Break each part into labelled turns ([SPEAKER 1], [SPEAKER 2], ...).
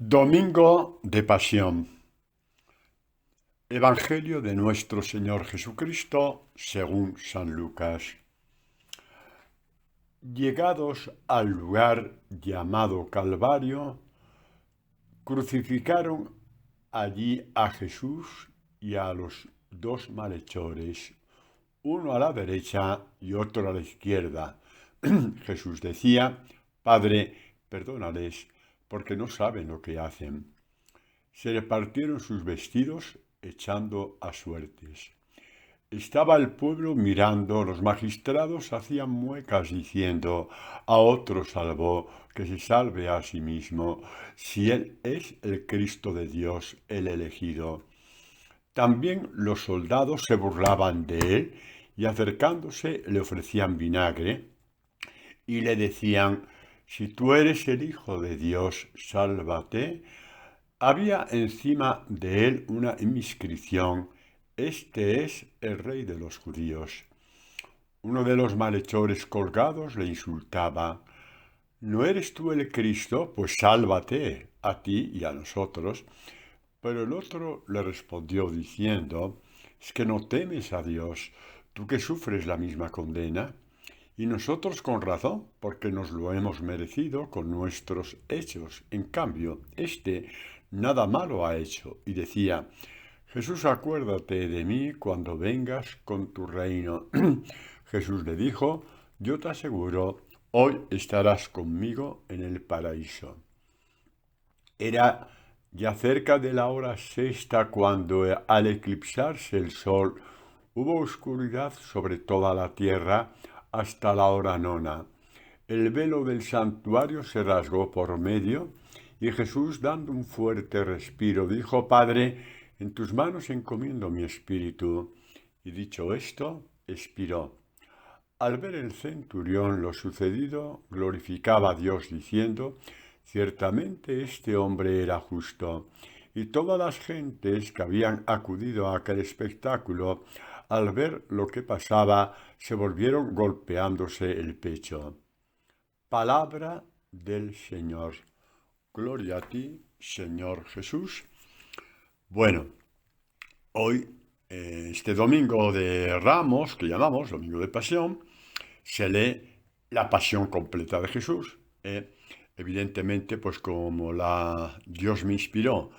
[SPEAKER 1] Domingo de Pasión. Evangelio de nuestro Señor Jesucristo según San Lucas. Llegados al lugar llamado Calvario, crucificaron allí a Jesús y a los dos malhechores, uno a la derecha y otro a la izquierda. Jesús decía: Padre, perdónales, porque no saben lo que hacen. Se repartieron sus vestidos echando a suertes. Estaba el pueblo mirando, los magistrados hacían muecas diciendo: a otro salvó, que se salve a sí mismo, si él es el Cristo de Dios, el elegido. También los soldados se burlaban de él y acercándose le ofrecían vinagre y le decían: si tú eres el Hijo de Dios, sálvate. Había encima de él una inscripción: Este es el Rey de los judíos. Uno de los malhechores colgados le insultaba: ¿No eres tú el Cristo? Pues sálvate a ti y a nosotros. Pero el otro le respondió diciendo: ¿Es que no temes a Dios, tú que sufres la misma condena? Y nosotros con razón, porque nos lo hemos merecido con nuestros hechos. En cambio, éste nada malo ha hecho. Y decía: Jesús, acuérdate de mí cuando vengas con tu reino. Jesús le dijo: yo te aseguro, hoy estarás conmigo en el paraíso. Era ya cerca de la hora sexta cuando, al eclipsarse el sol, hubo oscuridad sobre toda la tierra hasta la hora nona. El velo del santuario se rasgó por medio y Jesús, dando un fuerte respiro, dijo: Padre, en tus manos encomiendo mi espíritu. Y dicho esto, expiró. Al ver el centurión lo sucedido, glorificaba a Dios diciendo: ciertamente este hombre era justo. Y todas las gentes que habían acudido a aquel espectáculo, al ver lo que pasaba, se volvieron golpeándose el pecho. Palabra del Señor. Gloria a ti, Señor Jesús. Bueno, hoy, este domingo de Ramos, que llamamos Domingo de Pasión, se lee la pasión completa de Jesús. Evidentemente, pues como Dios me inspiró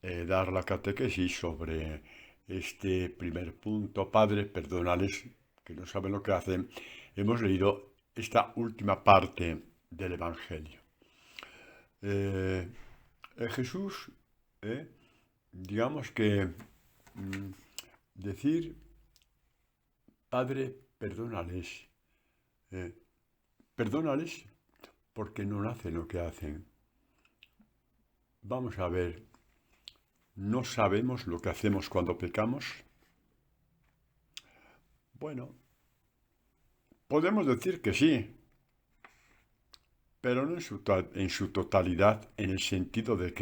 [SPEAKER 1] dar la catequesis sobre este primer punto: Padre, perdónales, que no saben lo que hacen, hemos leído esta última parte del Evangelio. Jesús, digamos que decir: Padre, perdónales, eh, perdónales porque no hacen lo que hacen. Vamos a ver, ¿no sabemos lo que hacemos cuando pecamos? Bueno, podemos decir que sí, pero no en su totalidad, en el sentido de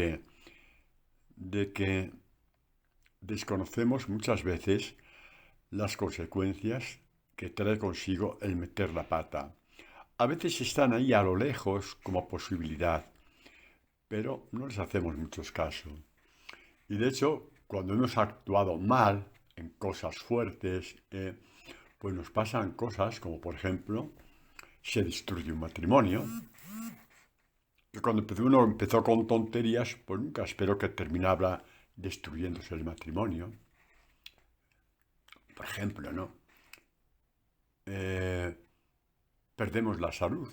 [SPEAKER 1] que desconocemos muchas veces las consecuencias que trae consigo el meter la pata. A veces están ahí a lo lejos como posibilidad, pero no les hacemos muchos caso. Y de hecho, cuando hemos actuado mal en cosas fuertes, pues nos pasan cosas como, por ejemplo, se destruye un matrimonio. Y cuando uno empezó con tonterías, pues nunca espero que terminara destruyéndose el matrimonio. Por ejemplo, ¿no? Perdemos la salud.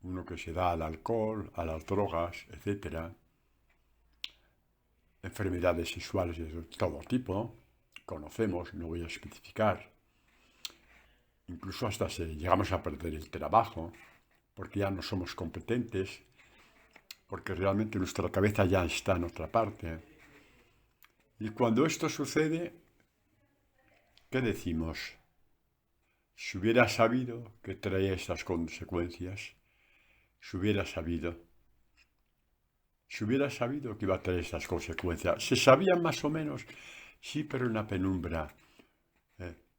[SPEAKER 1] Uno que se da al alcohol, a las drogas, etcétera. Enfermedades sexuales de todo tipo, conocemos, no voy a especificar. Incluso hasta llegamos a perder el trabajo, porque ya no somos competentes, porque realmente nuestra cabeza ya está en otra parte. Y cuando esto sucede, ¿qué decimos? Si hubiera sabido que traía estas consecuencias, si hubiera sabido que iba a traer estas consecuencias. Se sabían más o menos, sí, pero en la penumbra.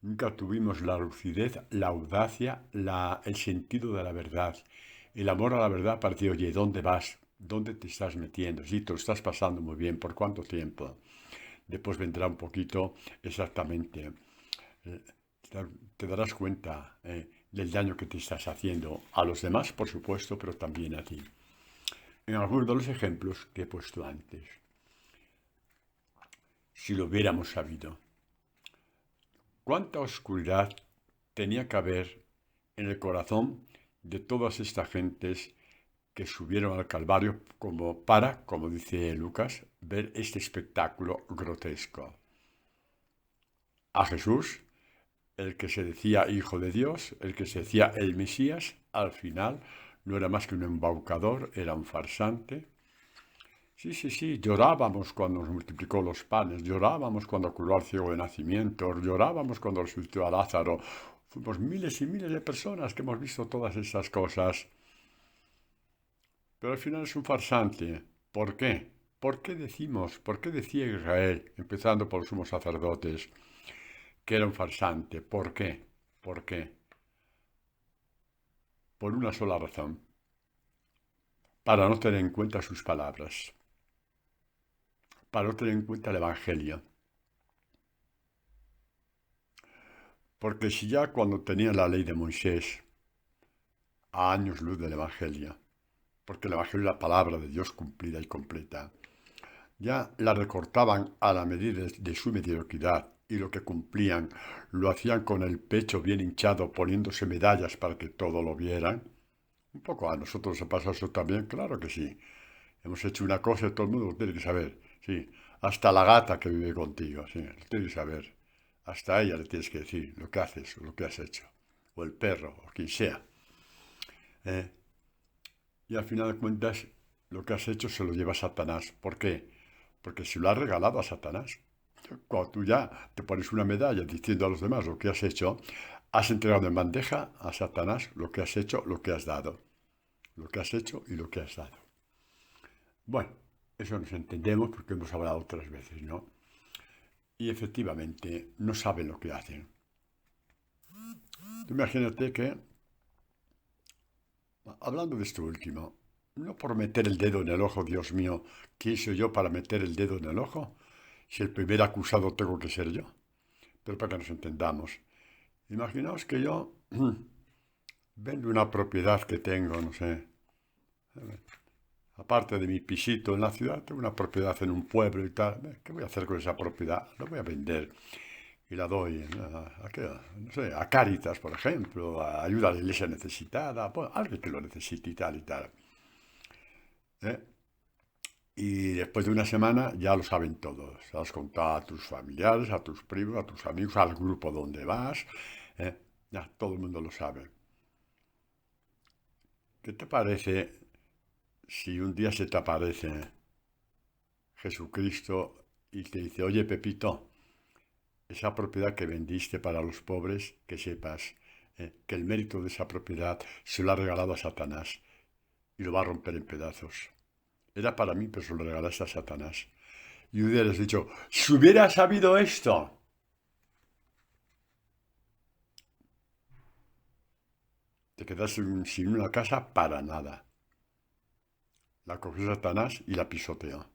[SPEAKER 1] Nunca tuvimos la lucidez, la audacia, el sentido de la verdad. El amor a la verdad para decir: oye, ¿dónde vas? ¿Dónde te estás metiendo? Sí, te lo estás pasando muy bien. ¿Por cuánto tiempo? Después vendrá un poquito exactamente. eh, te darás cuenta del daño que te estás haciendo a los demás, por supuesto, pero también a ti. En algunos de los ejemplos que he puesto antes, si lo hubiéramos sabido, ¿cuánta oscuridad tenía que haber en el corazón de todas estas gentes que subieron al Calvario como para, como dice Lucas, ver este espectáculo grotesco? A Jesús, el que se decía hijo de Dios, el que se decía el Mesías, al final no era más que un embaucador, era un farsante. Sí, sí, sí, llorábamos cuando nos multiplicó los panes, llorábamos cuando curó al ciego de nacimiento, llorábamos cuando resucitó a Lázaro. Fuimos miles y miles de personas que hemos visto todas esas cosas. Pero al final es un farsante. ¿Por qué? ¿Por qué decía Israel, empezando por los sumos sacerdotes, que era un farsante? ¿Por qué? ¿Por qué? Por una sola razón, para no tener en cuenta sus palabras, para no tener en cuenta el Evangelio. Porque si ya cuando tenían la ley de Moisés, a años luz del Evangelio, porque el Evangelio es la palabra de Dios cumplida y completa, ya la recortaban a la medida de su mediocridad y lo que cumplían lo hacían con el pecho bien hinchado, poniéndose medallas para que todo lo vieran. Un poco a nosotros nos pasa eso también, claro que sí. Hemos hecho una cosa y todo el mundo lo tiene que saber. Sí, hasta la gata que vive contigo, sí, lo tiene que saber. Hasta a ella le tienes que decir lo que haces o lo que has hecho. O el perro, o quien sea. ¿Eh? Y al final de cuentas, lo que has hecho se lo lleva a Satanás. ¿Por qué? Porque si lo has regalado a Satanás. Cuando tú ya te pones una medalla diciendo a los demás lo que has hecho, has entregado en bandeja a Satanás lo que has hecho, lo que has dado. Lo que has hecho y lo que has dado. Bueno, eso nos entendemos porque hemos hablado otras veces, ¿no? Y efectivamente no saben lo que hacen. Tú imagínate que, hablando de esto último, no por meter el dedo en el ojo, Dios mío, ¿quién soy yo para meter el dedo en el ojo? Si el primer acusado tengo que ser yo. Pero para que nos entendamos, imaginaos que yo vendo una propiedad que tengo, no sé, aparte de mi pisito en la ciudad, tengo una propiedad en un pueblo y tal. ¿Qué voy a hacer con esa propiedad? La voy a vender y la doy no sé, a Cáritas, por ejemplo, a ayuda a la iglesia necesitada, pues, alguien que lo necesite y tal y tal. ¿Eh? Y después de una semana ya lo saben todos. Se has contado a tus familiares, a tus primos, a tus amigos, al grupo donde vas. ¿Eh? Ya todo el mundo lo sabe. ¿Qué te parece si un día se te aparece Jesucristo y te dice, oye Pepito, esa propiedad que vendiste para los pobres, que sepas que el mérito de esa propiedad se lo ha regalado a Satanás y lo va a romper en pedazos? Era para mí, pero se lo regalaste a Satanás. Y hubieras dicho, si hubiera sabido esto, te quedas sin una casa para nada. La cogió Satanás y la pisoteó.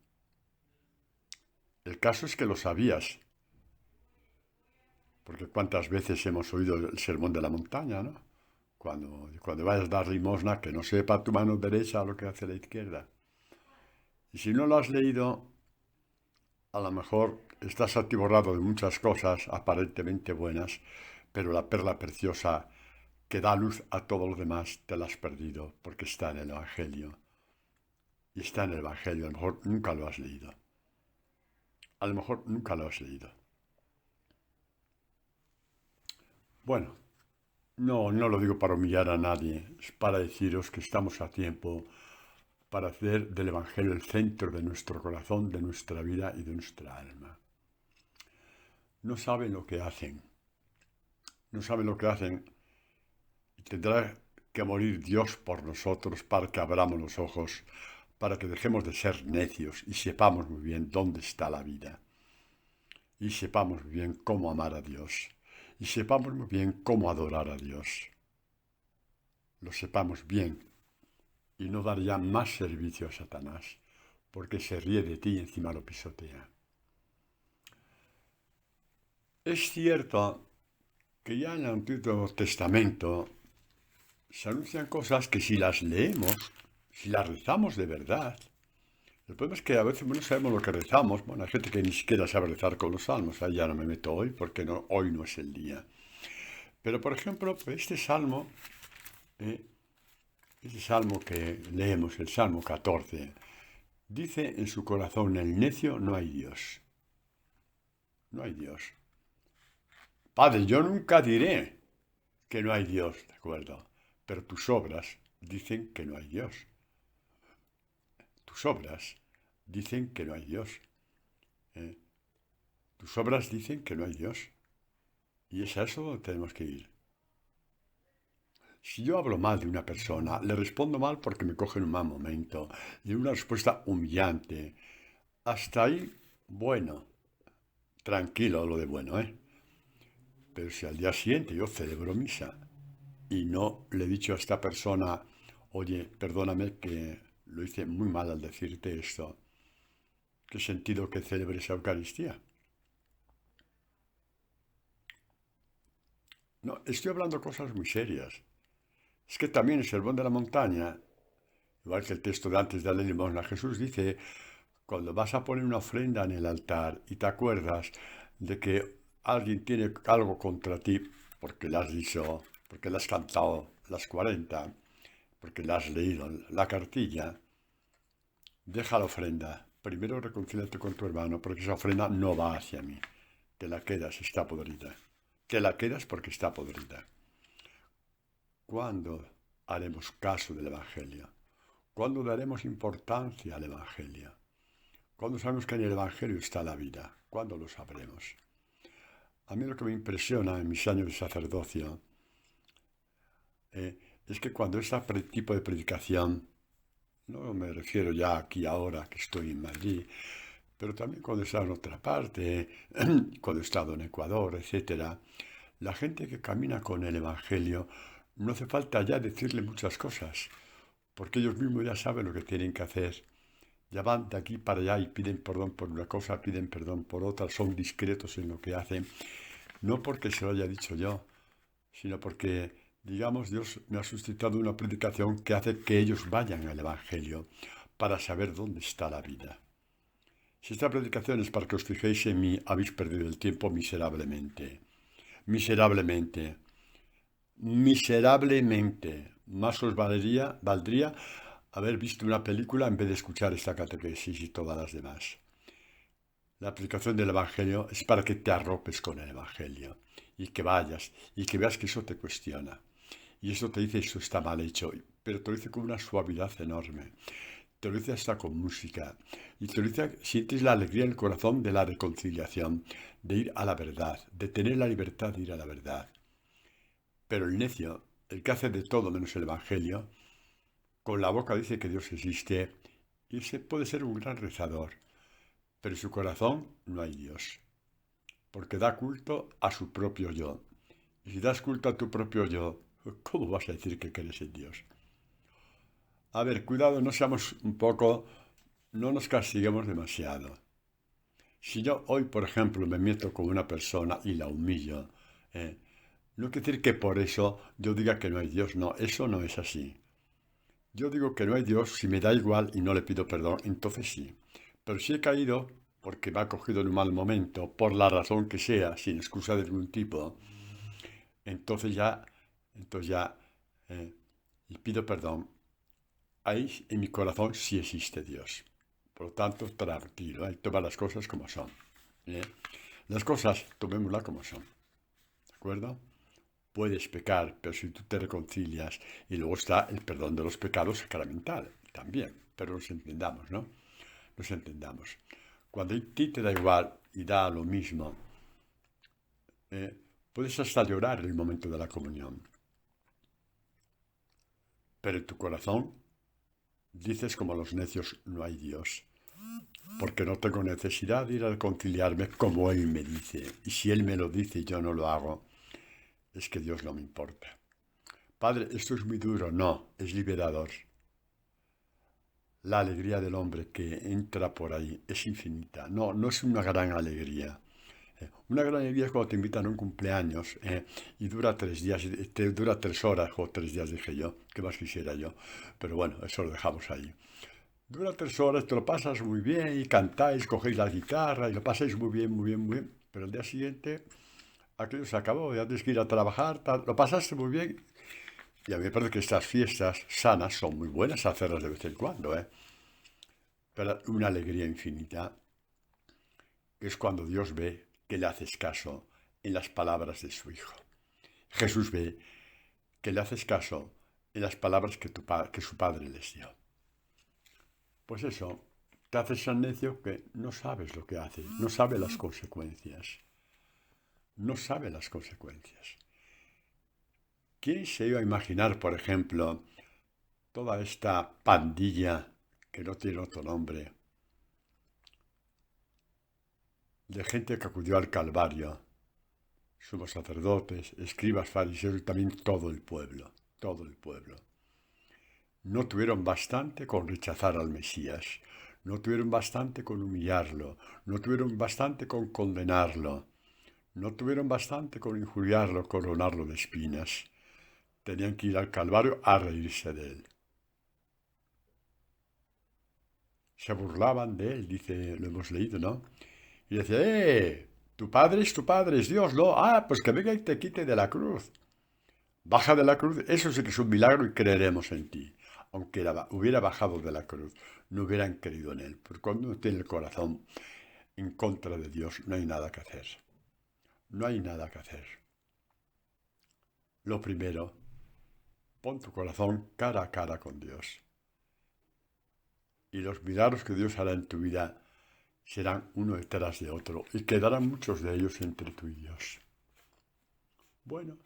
[SPEAKER 1] El caso es que lo sabías, porque cuántas veces hemos oído el sermón de la montaña, ¿no? Cuando vayas a dar limosna, que no sepa tu mano derecha lo que hace la izquierda. Y si no lo has leído, a lo mejor estás atiborrado de muchas cosas aparentemente buenas, pero la perla preciosa que da luz a todo lo demás te la has perdido porque está en el Evangelio. Y está en el Evangelio, a lo mejor nunca lo has leído. A lo mejor nunca lo has leído. Bueno, no lo digo para humillar a nadie, es para deciros que estamos a tiempo para hacer del Evangelio el centro de nuestro corazón, de nuestra vida y de nuestra alma. No saben lo que hacen, no saben lo que hacen y tendrá que morir Dios por nosotros para que abramos los ojos, para que dejemos de ser necios y sepamos muy bien dónde está la vida. Y sepamos muy bien cómo amar a Dios. Y sepamos muy bien cómo adorar a Dios. Lo sepamos bien y no daría más servicio a Satanás, porque se ríe de ti y encima lo pisotea. Es cierto que ya en el Antiguo Testamento se anuncian cosas que si las leemos, si las rezamos de verdad, el problema es que a veces no sabemos lo que rezamos. Bueno, hay gente que ni siquiera sabe rezar con los salmos. Ahí ya no me meto hoy porque no, hoy no es el día. Pero, por ejemplo, eh, este salmo que leemos, el Salmo 14, dice en su corazón, el necio, no hay Dios. No hay Dios. Padre, yo nunca diré que no hay Dios, ¿de acuerdo? Pero tus obras dicen que no hay Dios. Tus obras dicen que no hay Dios. ¿Eh? Tus obras dicen que no hay Dios. Y es a eso donde tenemos que ir. Si yo hablo mal de una persona, le respondo mal porque me coge en un mal momento, y una respuesta humillante, hasta ahí, bueno, tranquilo lo de bueno, ¿eh? Pero si al día siguiente yo celebro misa y no le he dicho a esta persona, oye, perdóname que lo hice muy mal al decirte esto, ¿qué sentido que celebres esa Eucaristía? No, estoy hablando cosas muy serias. Es que también el Sermón de la Montaña, igual que el texto de antes de la ley de limosna, Jesús dice, cuando vas a poner una ofrenda en el altar y te acuerdas de que alguien tiene algo contra ti, porque le has dicho, porque le has cantado las 40, porque le has leído la cartilla, deja la ofrenda. Primero reconcíliate con tu hermano, porque esa ofrenda no va hacia mí. Te la quedas, está podrida. Te la quedas porque está podrida. ¿Cuándo haremos caso del Evangelio? ¿Cuándo daremos importancia al Evangelio? ¿Cuándo sabemos que en el Evangelio está la vida? ¿Cuándo lo sabremos? A mí lo que me impresiona en mis años de sacerdocio es que cuando este tipo de predicación, no me refiero ya aquí ahora que estoy en Madrid, pero también cuando he estado en otra parte, cuando he estado en Ecuador, etc., la gente que camina con el Evangelio no hace falta ya decirle muchas cosas, porque ellos mismos ya saben lo que tienen que hacer. Ya van de aquí para allá y piden perdón por una cosa, piden perdón por otra, son discretos en lo que hacen, no porque se lo haya dicho yo, sino porque, digamos, Dios me ha suscitado una predicación que hace que ellos vayan al Evangelio para saber dónde está la vida. Si esta predicación es para que os fijéis en mí, habéis perdido el tiempo miserablemente. Miserablemente. Miserablemente. Más os valdría haber visto una película en vez de escuchar esta catequesis y todas las demás. La predicación del Evangelio es para que te arropes con el Evangelio y que vayas y que veas que eso te cuestiona. Y eso te dice, eso está mal hecho, pero te lo dice con una suavidad enorme. Te lo dice hasta con música. Y te lo dice, sientes la alegría en el corazón de la reconciliación, de ir a la verdad, de tener la libertad de ir a la verdad. Pero el necio, el que hace de todo menos el Evangelio, con la boca dice que Dios existe y ese puede ser un gran rezador, pero en su corazón no hay Dios, porque da culto a su propio yo. Y si das culto a tu propio yo, ¿cómo vas a decir que crees en Dios? A ver, cuidado, no seamos un poco, no nos castiguemos demasiado. Si yo hoy, por ejemplo, me meto con una persona y la humillo, no quiere decir que por eso yo diga que no hay Dios, no, eso no es así. Yo digo que no hay Dios si me da igual y no le pido perdón, entonces sí. Pero si he caído porque me ha cogido en un mal momento, por la razón que sea, sin excusa de ningún tipo, entonces ya, eh, y pido perdón. Ahí en mi corazón sí existe Dios. Por lo tanto, tranquilo, toma las cosas como son. ¿eh? Las cosas, tomémoslas como son. ¿De acuerdo? Puedes pecar, pero si tú te reconcilias, y luego está el perdón de los pecados sacramental, también, pero nos entendamos, ¿no? Nos entendamos. Cuando a ti te da igual y da lo mismo, puedes hasta llorar en el momento de la comunión, pero en tu corazón dices como los necios, no hay Dios, porque no tengo necesidad de ir a reconciliarme como Él me dice, y si Él me lo dice y yo no lo hago, es que Dios no me importa. Padre, esto es muy duro, no, es liberador. la alegría del hombre que entra por ahí es infinita. No, no es una gran alegría. Una gran alegría es cuando te invitan a un cumpleaños y dura 3 días, te dura 3 horas o 3 días, dije yo, que más quisiera yo. Pero bueno, eso lo dejamos ahí. Dura 3 horas, te lo pasas muy bien y cantáis, cogéis la guitarra y lo pasáis muy bien, muy bien, muy bien. Pero el día siguiente, aquello se acabó, ya tienes que ir a trabajar, lo pasaste muy bien. Y a mí me parece que estas fiestas sanas son muy buenas hacerlas de vez en cuando, ¿eh? Pero una alegría infinita es cuando Dios ve que le haces caso en las palabras de su Hijo. Jesús ve que le haces caso en las palabras que su Padre les dio. Pues eso, te haces tan necio que no sabes lo que haces, no sabes las consecuencias. No sabe las consecuencias. ¿Quién se iba a imaginar, por ejemplo, toda esta pandilla, que no tiene otro nombre, de gente que acudió al Calvario, sumos sacerdotes, escribas, fariseos y también todo el pueblo, todo el pueblo? No tuvieron bastante con rechazar al Mesías, no tuvieron bastante con humillarlo, no tuvieron bastante con condenarlo, no tuvieron bastante con injuriarlo, coronarlo de espinas. Tenían que ir al Calvario a reírse de él. Se burlaban de él, dice, lo hemos leído, ¿no? Y decía, tu padre es Dios, ¿no? Ah, pues que venga y te quite de la cruz. Baja de la cruz, eso sí que es un milagro y creeremos en ti. Aunque hubiera bajado de la cruz, no hubieran creído en él. Porque cuando uno tiene el corazón en contra de Dios, no hay nada que hacer. No hay nada que hacer. Lo primero, pon tu corazón cara a cara con Dios. Y los milagros que Dios hará en tu vida serán uno detrás de otro y quedarán muchos de ellos entre tú y Dios. Bueno,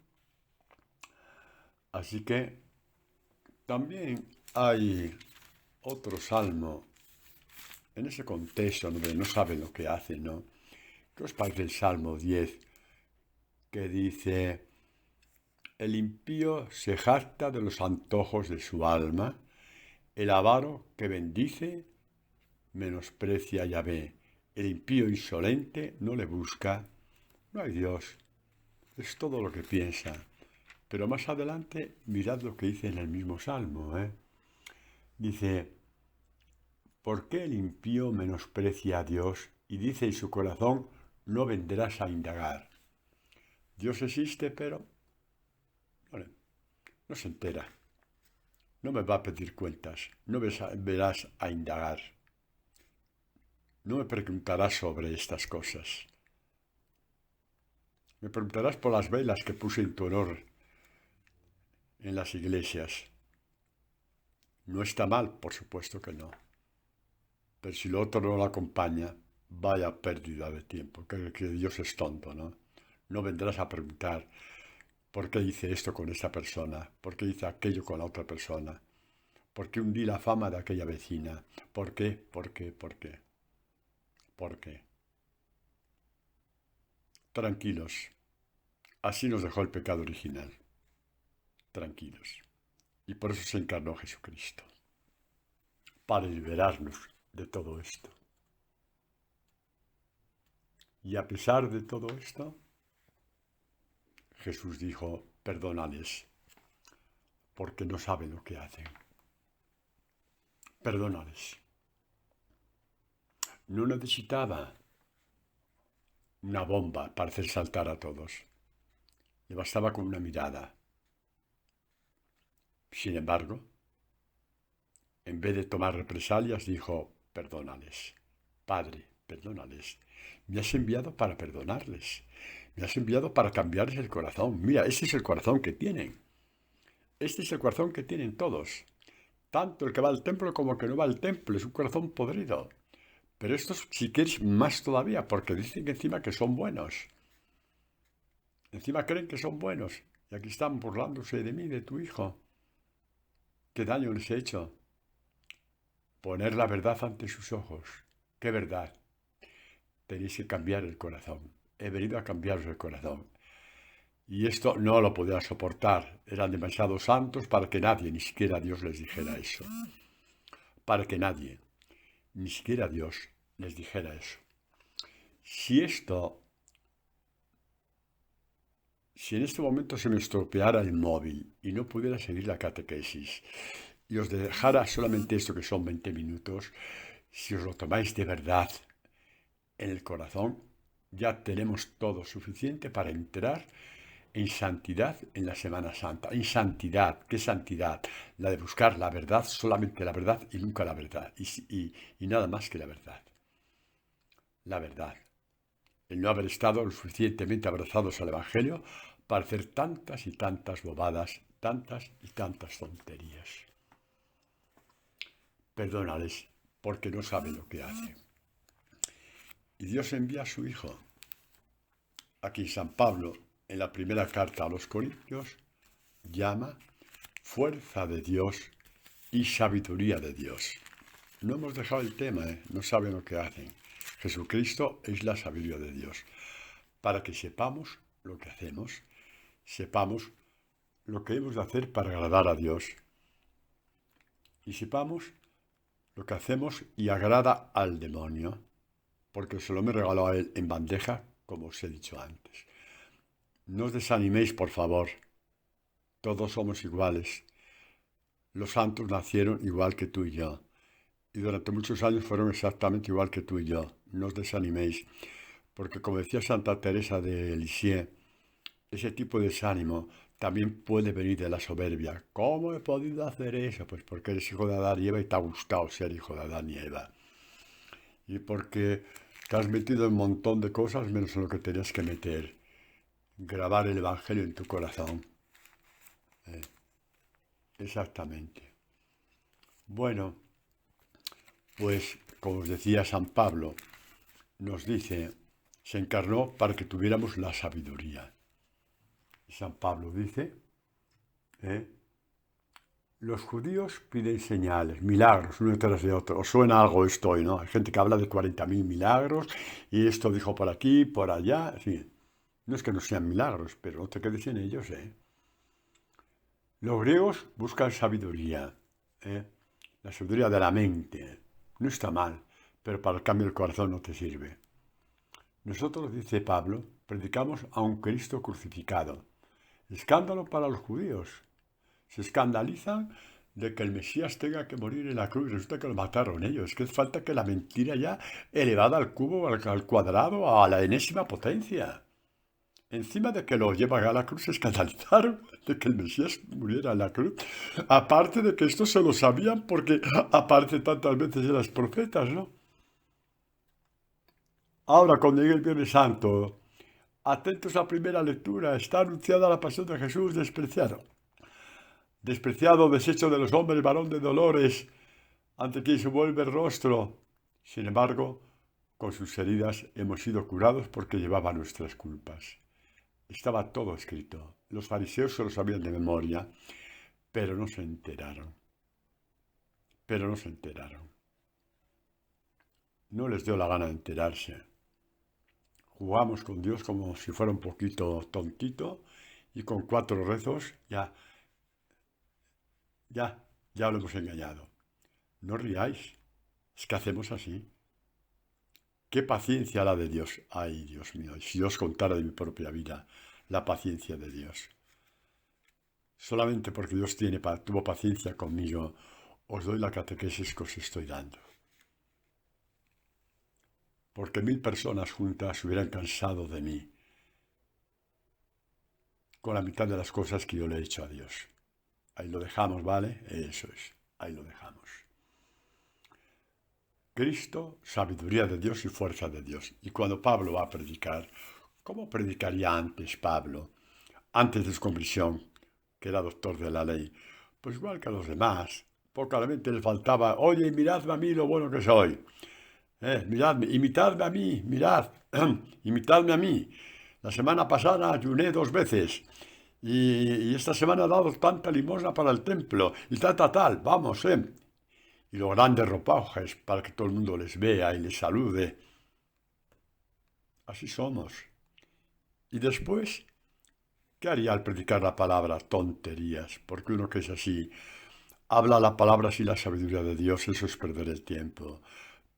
[SPEAKER 1] así que también hay otro salmo en ese contexto donde no saben lo que hacen, ¿no? ¿Qué os parece el Salmo 10 que dice, el impío se jacta de los antojos de su alma, el avaro que bendice menosprecia a Yahvé, el impío insolente no le busca, no hay Dios, es todo lo que piensa. Pero más adelante, mirad lo que dice en el mismo Salmo, ¿eh? Dice, ¿por qué el impío menosprecia a Dios y dice en su corazón, no vendrás a indagar? Dios existe, pero bueno, no se entera. No me va a pedir cuentas, no verás a indagar. No me preguntarás sobre estas cosas. Me preguntarás por las velas que puse en tu honor en las iglesias. No está mal, por supuesto que no. Pero si lo otro no lo acompaña, vaya pérdida de tiempo, que Dios es tonto, ¿no? No vendrás a preguntar por qué hice esto con esta persona, por qué hice aquello con la otra persona, por qué hundí la fama de aquella vecina, por qué, por qué, por qué, por qué. Tranquilos, así nos dejó el pecado original. Tranquilos. Y por eso se encarnó Jesucristo, para liberarnos de todo esto. Y a pesar de todo esto, Jesús dijo, perdónales, porque no saben lo que hacen. Perdónales. No necesitaba una bomba para hacer saltar a todos. Le bastaba con una mirada. Sin embargo, en vez de tomar represalias, dijo, perdónales. Padre, perdónales. Me has enviado para perdonarles. Me has enviado para cambiarles el corazón. Mira, este es el corazón que tienen. Este es el corazón que tienen todos. Tanto el que va al templo como el que no va al templo. Es un corazón podrido. Pero estos, si quieres, más todavía, porque dicen que encima que son buenos. Encima creen que son buenos. Y aquí están burlándose de mí, de tu hijo. ¿Qué daño les he hecho? Poner la verdad ante sus ojos. ¿Qué verdad? Tenéis que cambiar el corazón. He venido a cambiaros el corazón. Y esto no lo podían soportar. Eran demasiado santos para que nadie, ni siquiera Dios, les dijera eso. para que nadie, ni siquiera Dios, les dijera eso. Si en este momento se me estropeara el móvil y no pudiera seguir la catequesis y os dejara solamente esto que son 20 minutos, si os lo tomáis de verdad en el corazón, ya tenemos todo suficiente para entrar en santidad en la Semana Santa. En santidad, ¿qué santidad? La de buscar la verdad, solamente la verdad y nunca la verdad. Y nada más que la verdad. La verdad. El no haber estado lo suficientemente abrazados al Evangelio para hacer tantas y tantas bobadas, tantas y tantas tonterías. Perdónales porque no saben lo que hacen. Y Dios envía a su Hijo. Aquí San Pablo, en la primera carta a los Corintios, llama fuerza de Dios y sabiduría de Dios. No hemos dejado el tema, no saben lo que hacen. Jesucristo es la sabiduría de Dios. Para que sepamos lo que hacemos, sepamos lo que hemos de hacer para agradar a Dios. Y sepamos lo que hacemos y agrada al demonio, porque se lo me regaló a él en bandeja, como os he dicho antes. No os desaniméis, por favor. Todos somos iguales. Los santos nacieron igual que tú y yo. Y durante muchos años fueron exactamente igual que tú y yo. No os desaniméis. Porque como decía Santa Teresa de Lisieux, ese tipo de desánimo también puede venir de la soberbia. ¿Cómo he podido hacer eso? Pues porque eres hijo de Adán y Eva y te ha gustado ser hijo de Adán y Eva. Y porque te has metido en un montón de cosas menos en lo que tenías que meter. Grabar el Evangelio en tu corazón. Exactamente. Bueno, pues como os decía San Pablo, nos dice, se encarnó para que tuviéramos la sabiduría. Y San Pablo dice, los judíos piden señales, milagros, uno detrás de otro. ¿Os suena algo esto hoy, no? Hay gente que habla de 40.000 milagros y esto dijo por aquí, por allá. Sí. No es que no sean milagros, pero no te quedes en ellos, Los griegos buscan sabiduría, la sabiduría de la mente. No está mal, pero para el cambio del corazón no te sirve. Nosotros, dice Pablo, predicamos a un Cristo crucificado. Escándalo para los judíos. Se escandalizan de que el Mesías tenga que morir en la cruz. Resulta que lo mataron ellos. Es que falta que la mentira ya elevada al cubo, al cuadrado, a la enésima potencia. Encima de que lo llevan a la cruz, se escandalizaron de que el Mesías muriera en la cruz. Aparte de que esto se lo sabían porque aparece tantas veces en las profetas, ¿no? Ahora, cuando llegue el Viernes Santo, atentos a la primera lectura, está anunciada la pasión de Jesús despreciado. Despreciado, deshecho de los hombres, varón de dolores, ante quien se vuelve el rostro. Sin embargo, con sus heridas hemos sido curados porque llevaba nuestras culpas. Estaba todo escrito. Los fariseos se lo sabían de memoria, pero no se enteraron. No les dio la gana de enterarse. Jugamos con Dios como si fuera un poquito tontito y con 4 rezos ya lo hemos engañado. No riáis, es que hacemos así. ¡Qué paciencia la de Dios! ¡Ay, Dios mío! Si Dios contara de mi propia vida, la paciencia de Dios. Solamente porque Dios tuvo paciencia conmigo, os doy la catequesis que os estoy dando. Porque 1000 personas juntas se hubieran cansado de mí con la mitad de las cosas que yo le he hecho a Dios. Ahí lo dejamos, ¿vale? Eso es, ahí lo dejamos. Cristo, sabiduría de Dios y fuerza de Dios. Y cuando Pablo va a predicar, ¿cómo predicaría antes Pablo? Antes de su conversión, que era doctor de la ley. Pues igual que a los demás. Pocamente le faltaba, oye, miradme a mí lo bueno que soy. Miradme, imitadme a mí, mirad, imitadme a mí. La semana pasada ayuné 2 veces. Y esta semana he dado tanta limosna para el templo. Y tal, vamos, Y los grandes ropajes para que todo el mundo les vea y les salude. Así somos. Y después, ¿qué haría al predicar la palabra? Tonterías, porque uno que es así, Habla la palabra sin la sabiduría de Dios, eso es perder el tiempo.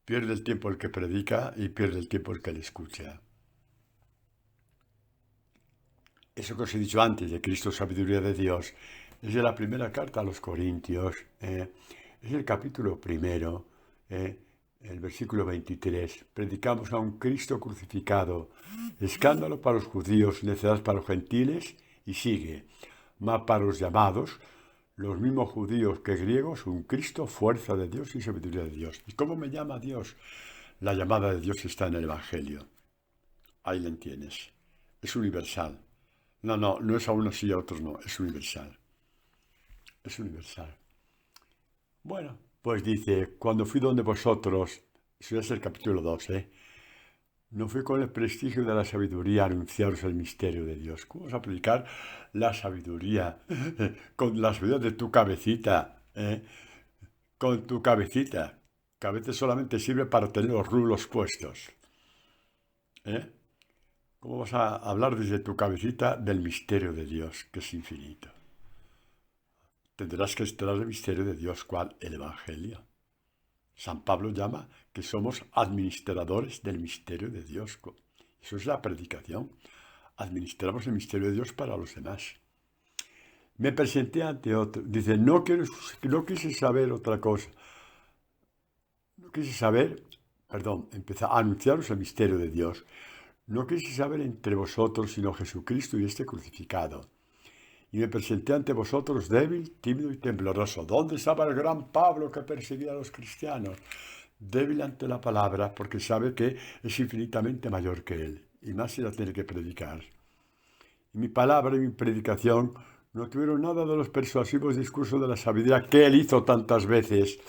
[SPEAKER 1] Pierde el tiempo el que predica y pierde el tiempo el que le escucha. Eso que os he dicho antes de Cristo, sabiduría de Dios, es de la primera carta a los Corintios, es el capítulo primero, el versículo 23. Predicamos a un Cristo crucificado, escándalo para los judíos, necedad para los gentiles, y sigue, mas para los llamados, los mismos judíos que griegos, un Cristo, fuerza de Dios y sabiduría de Dios. ¿Y cómo me llama Dios? La llamada de Dios está en el Evangelio. Ahí la tienes. Es universal. No es a unos sí y a otros no, es universal. Es universal. Bueno, pues dice, cuando fui donde vosotros, eso es el capítulo 2, no fui con el prestigio de la sabiduría a anunciaros el misterio de Dios. ¿Cómo vas a predicar la sabiduría? Con la sabiduría de tu cabecita, con tu cabecita, que a veces solamente sirve para tener los rulos puestos. ¿Cómo vas a hablar desde tu cabecita del misterio de Dios, que es infinito? Tendrás que estar el misterio de Dios, ¿cuál? El Evangelio. San Pablo llama que somos administradores del misterio de Dios. Eso es la predicación. Administramos el misterio de Dios para los demás. Me presenté ante otro. Dice, no quise saber otra cosa. No quise saber, empezó a anunciaros el misterio de Dios. No quise saber entre vosotros sino Jesucristo y este crucificado. Y me presenté ante vosotros débil, tímido y tembloroso. ¿Dónde estaba el gran Pablo que perseguía a los cristianos? Débil ante la palabra, porque sabe que es infinitamente mayor que él, y más si la tiene que predicar. Y mi palabra y mi predicación no tuvieron nada de los persuasivos discursos de la sabiduría que él hizo tantas veces,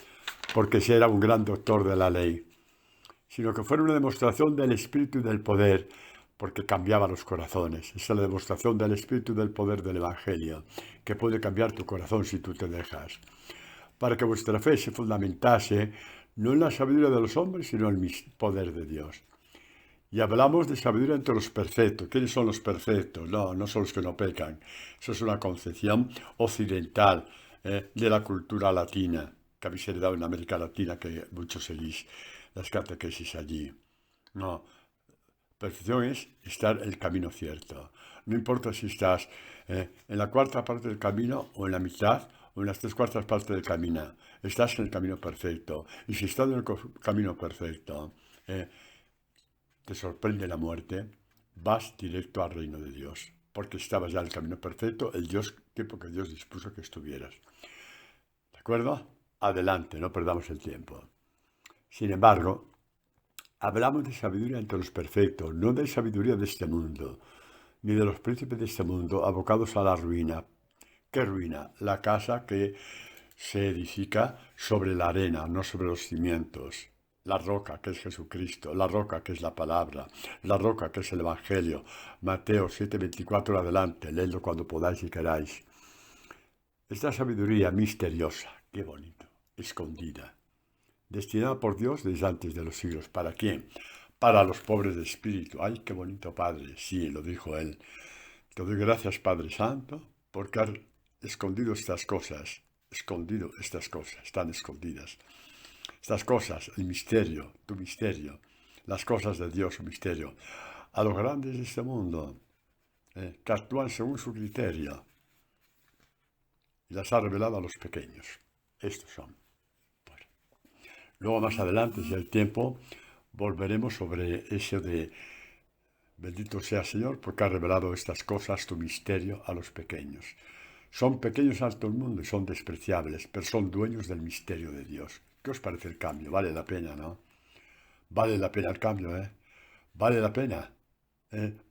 [SPEAKER 1] porque era un gran doctor de la ley, sino que fueron una demostración del espíritu y del poder, porque cambiaba los corazones. Esa es la demostración del espíritu y del poder del Evangelio, que puede cambiar tu corazón si tú te dejas. Para que vuestra fe se fundamentase no en la sabiduría de los hombres, sino en el poder de Dios. Y hablamos de sabiduría entre los perfectos. ¿Quiénes son los perfectos? No son los que no pecan. Eso es una concepción occidental de la cultura latina, que habéis heredado en América Latina, que muchos seguís las catequesis allí. No, perfección es estar en el camino cierto. No importa si estás en la cuarta parte del camino o en la mitad o en las tres cuartas partes del camino. Estás en el camino perfecto. Y si estás en el camino perfecto, te sorprende la muerte, vas directo al reino de Dios. Porque estabas ya en el camino perfecto, el tiempo que Dios dispuso que estuvieras. ¿De acuerdo? Adelante, no perdamos el tiempo. Sin embargo, hablamos de sabiduría entre los perfectos, no de sabiduría de este mundo, ni de los príncipes de este mundo abocados a la ruina. ¿Qué ruina? La casa que se edifica sobre la arena, no sobre los cimientos. La roca que es Jesucristo, la roca que es la palabra, la roca que es el Evangelio. Mateo 7:24 adelante, leedlo cuando podáis y queráis. Esta sabiduría misteriosa, qué bonito, escondida, destinada por Dios desde antes de los siglos. ¿Para quién? Para los pobres de espíritu. ¡Ay, qué bonito, Padre! Sí, lo dijo él. Te doy gracias, Padre Santo, porque has escondido estas cosas. Están escondidas. Estas cosas, el misterio, tu misterio, las cosas de Dios, su misterio, a los grandes de este mundo, que actúan según su criterio, y las ha revelado a los pequeños. Estos son. Bueno. Luego más adelante, si hay tiempo, volveremos sobre eso de bendito sea Señor, porque ha revelado estas cosas, tu misterio, a los pequeños. Son pequeños ante el mundo y son despreciables, pero son dueños del misterio de Dios. ¿Qué os parece el cambio? Vale la pena, ¿no? Vale la pena el cambio, ¿eh? Vale la pena,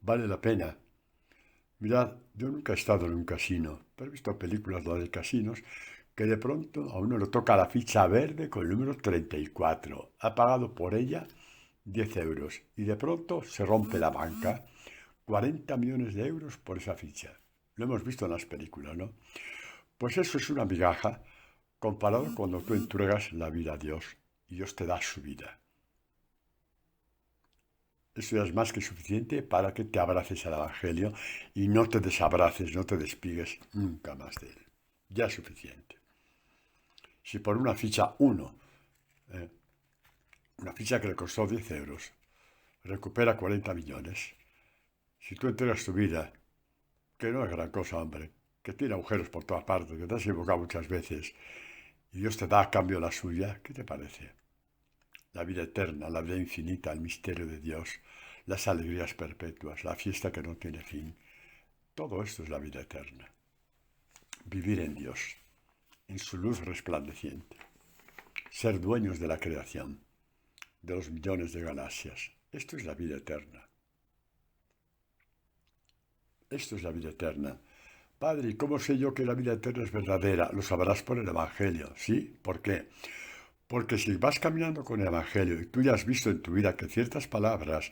[SPEAKER 1] vale la pena. Mirad, yo nunca he estado en un casino, pero he visto películas de casinos que de pronto a uno le toca la ficha verde con el número 34. Ha pagado por ella 10 euros y de pronto se rompe la banca. 40 millones de euros por esa ficha. Lo hemos visto en las películas, ¿no? Pues eso es una migaja comparado cuando tú entregas la vida a Dios y Dios te da su vida. Eso ya es más que suficiente para que te abraces al Evangelio y no te desabraces, no te despigues nunca más de él. Ya es suficiente. Si por una ficha uno, una ficha que le costó 10 euros, recupera 40 millones. Si tú entregas tu vida, que no es gran cosa, hombre, que tiene agujeros por todas partes, que te has equivocado muchas veces, y Dios te da a cambio la suya, ¿qué te parece? La vida eterna, la vida infinita, el misterio de Dios, las alegrías perpetuas, la fiesta que no tiene fin. Todo esto es la vida eterna. Vivir en Dios, en su luz resplandeciente. Ser dueños de la creación, de los millones de galaxias. Esto es la vida eterna. Esto es la vida eterna. Padre, ¿y cómo sé yo que la vida eterna es verdadera? Lo sabrás por el Evangelio, ¿sí? ¿Por qué? Porque si vas caminando con el Evangelio y tú ya has visto en tu vida que ciertas palabras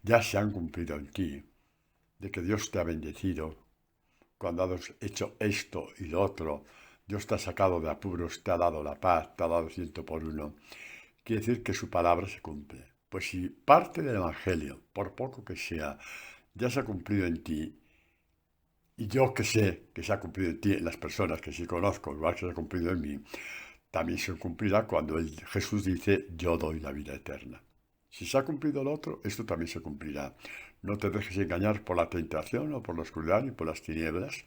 [SPEAKER 1] ya se han cumplido en ti, de que Dios te ha bendecido, cuando has hecho esto y lo otro, Dios te ha sacado de apuros, te ha dado la paz, te ha dado 100 por 1, quiere decir que su palabra se cumple. Pues si parte del Evangelio, por poco que sea, ya se ha cumplido en ti, y yo que sé que se ha cumplido en ti, en las personas que sí conozco, igual que se ha cumplido en mí, también se cumplirá cuando Jesús dice, yo doy la vida eterna. Si se ha cumplido lo otro, esto también se cumplirá. No te dejes engañar por la tentación o por la oscuridad ni por las tinieblas,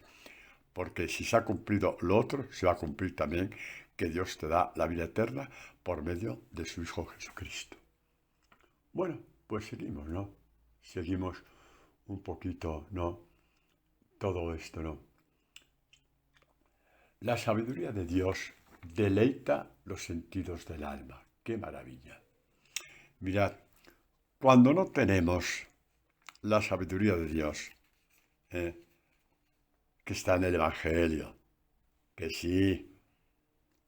[SPEAKER 1] porque si se ha cumplido lo otro, se va a cumplir también que Dios te da la vida eterna por medio de su Hijo Jesucristo. Bueno, pues seguimos, ¿no? Seguimos un poquito, ¿no? Todo esto, ¿no? La sabiduría de Dios deleita los sentidos del alma. ¡Qué maravilla! Mirad, cuando no tenemos la sabiduría de Dios, que está en el Evangelio, que sí,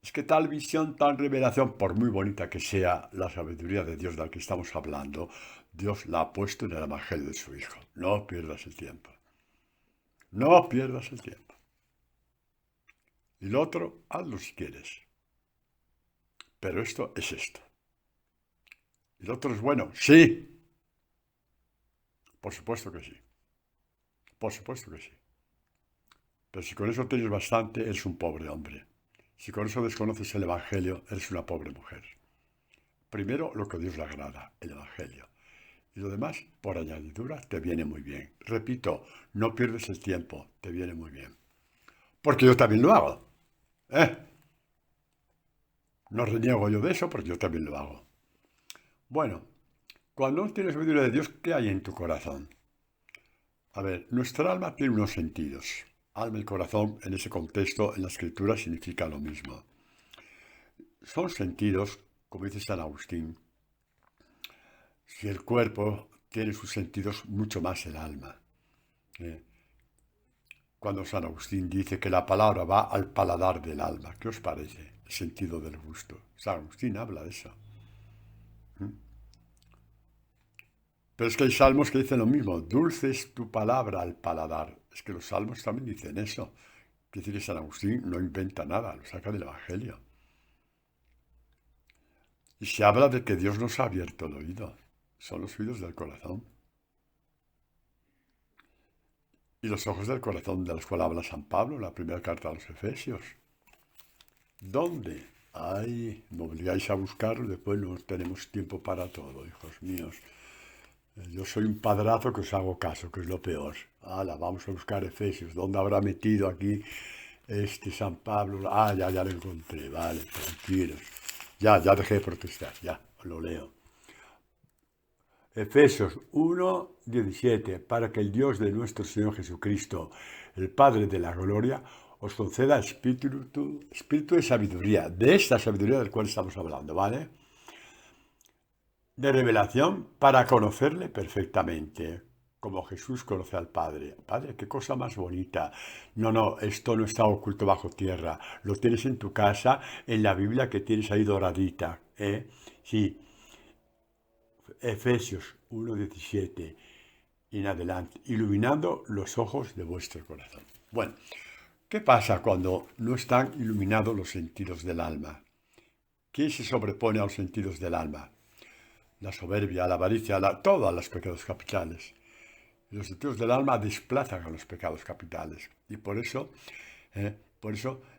[SPEAKER 1] es que tal visión, tal revelación, por muy bonita que sea la sabiduría de Dios de la que estamos hablando, Dios la ha puesto en el Evangelio de su Hijo. No pierdas el tiempo. No pierdas el tiempo. Y lo otro, hazlo si quieres. Pero esto es esto. ¿Y lo otro es bueno? Sí. Por supuesto que sí. Por supuesto que sí. Pero si con eso tienes bastante, eres un pobre hombre. Si con eso desconoces el Evangelio, eres una pobre mujer. Primero, lo que a Dios le agrada, el Evangelio. Y lo demás, por añadidura, te viene muy bien. Repito, no pierdes el tiempo, te viene muy bien. Porque yo también lo hago. ¿Eh? No reniego yo de eso, porque yo también lo hago. Bueno, cuando no tienes sabiduría de Dios, ¿qué hay en tu corazón? A ver, nuestra alma tiene unos sentidos. Alma y corazón, en ese contexto, en la escritura, significa lo mismo. Son sentidos, como dice San Agustín, si el cuerpo tiene sus sentidos, mucho más el alma. Cuando San Agustín dice que la palabra va al paladar del alma, ¿qué os parece? El sentido del gusto. San Agustín habla de eso. Pero es que hay salmos que dicen lo mismo, dulce es tu palabra al paladar. Es que los salmos también dicen eso. Quiere decir que San Agustín no inventa nada, lo saca del Evangelio. Y se habla de que Dios nos ha abierto el oído. Son los oídos del corazón. Y los ojos del corazón, de los cuales habla San Pablo en la primera carta a los Efesios. ¿Dónde? Ay, me obligáis a buscarlo, después no tenemos tiempo para todo, hijos míos. Yo soy un padrazo que os hago caso, que es lo peor. Hala, vamos a buscar Efesios. ¿Dónde habrá metido aquí San Pablo? Ah, ya lo encontré. Vale, tranquilos. Ya dejé de protestar, ya, lo leo. Efesios 1:17, para que el Dios de nuestro Señor Jesucristo, el Padre de la gloria, os conceda espíritu de sabiduría, de esta sabiduría del cual estamos hablando, ¿vale? De revelación para conocerle perfectamente, como Jesús conoce al Padre. Padre, qué cosa más bonita. No, esto no está oculto bajo tierra. Lo tienes en tu casa, en la Biblia que tienes ahí doradita. Sí, Efesios 1:17 en adelante, iluminando los ojos de vuestro corazón. Bueno, ¿qué pasa cuando no están iluminados los sentidos del alma? ¿Quién se sobrepone a los sentidos del alma? La soberbia, la avaricia, todos los pecados capitales. Los sentidos del alma desplazan a los pecados capitales. Y por eso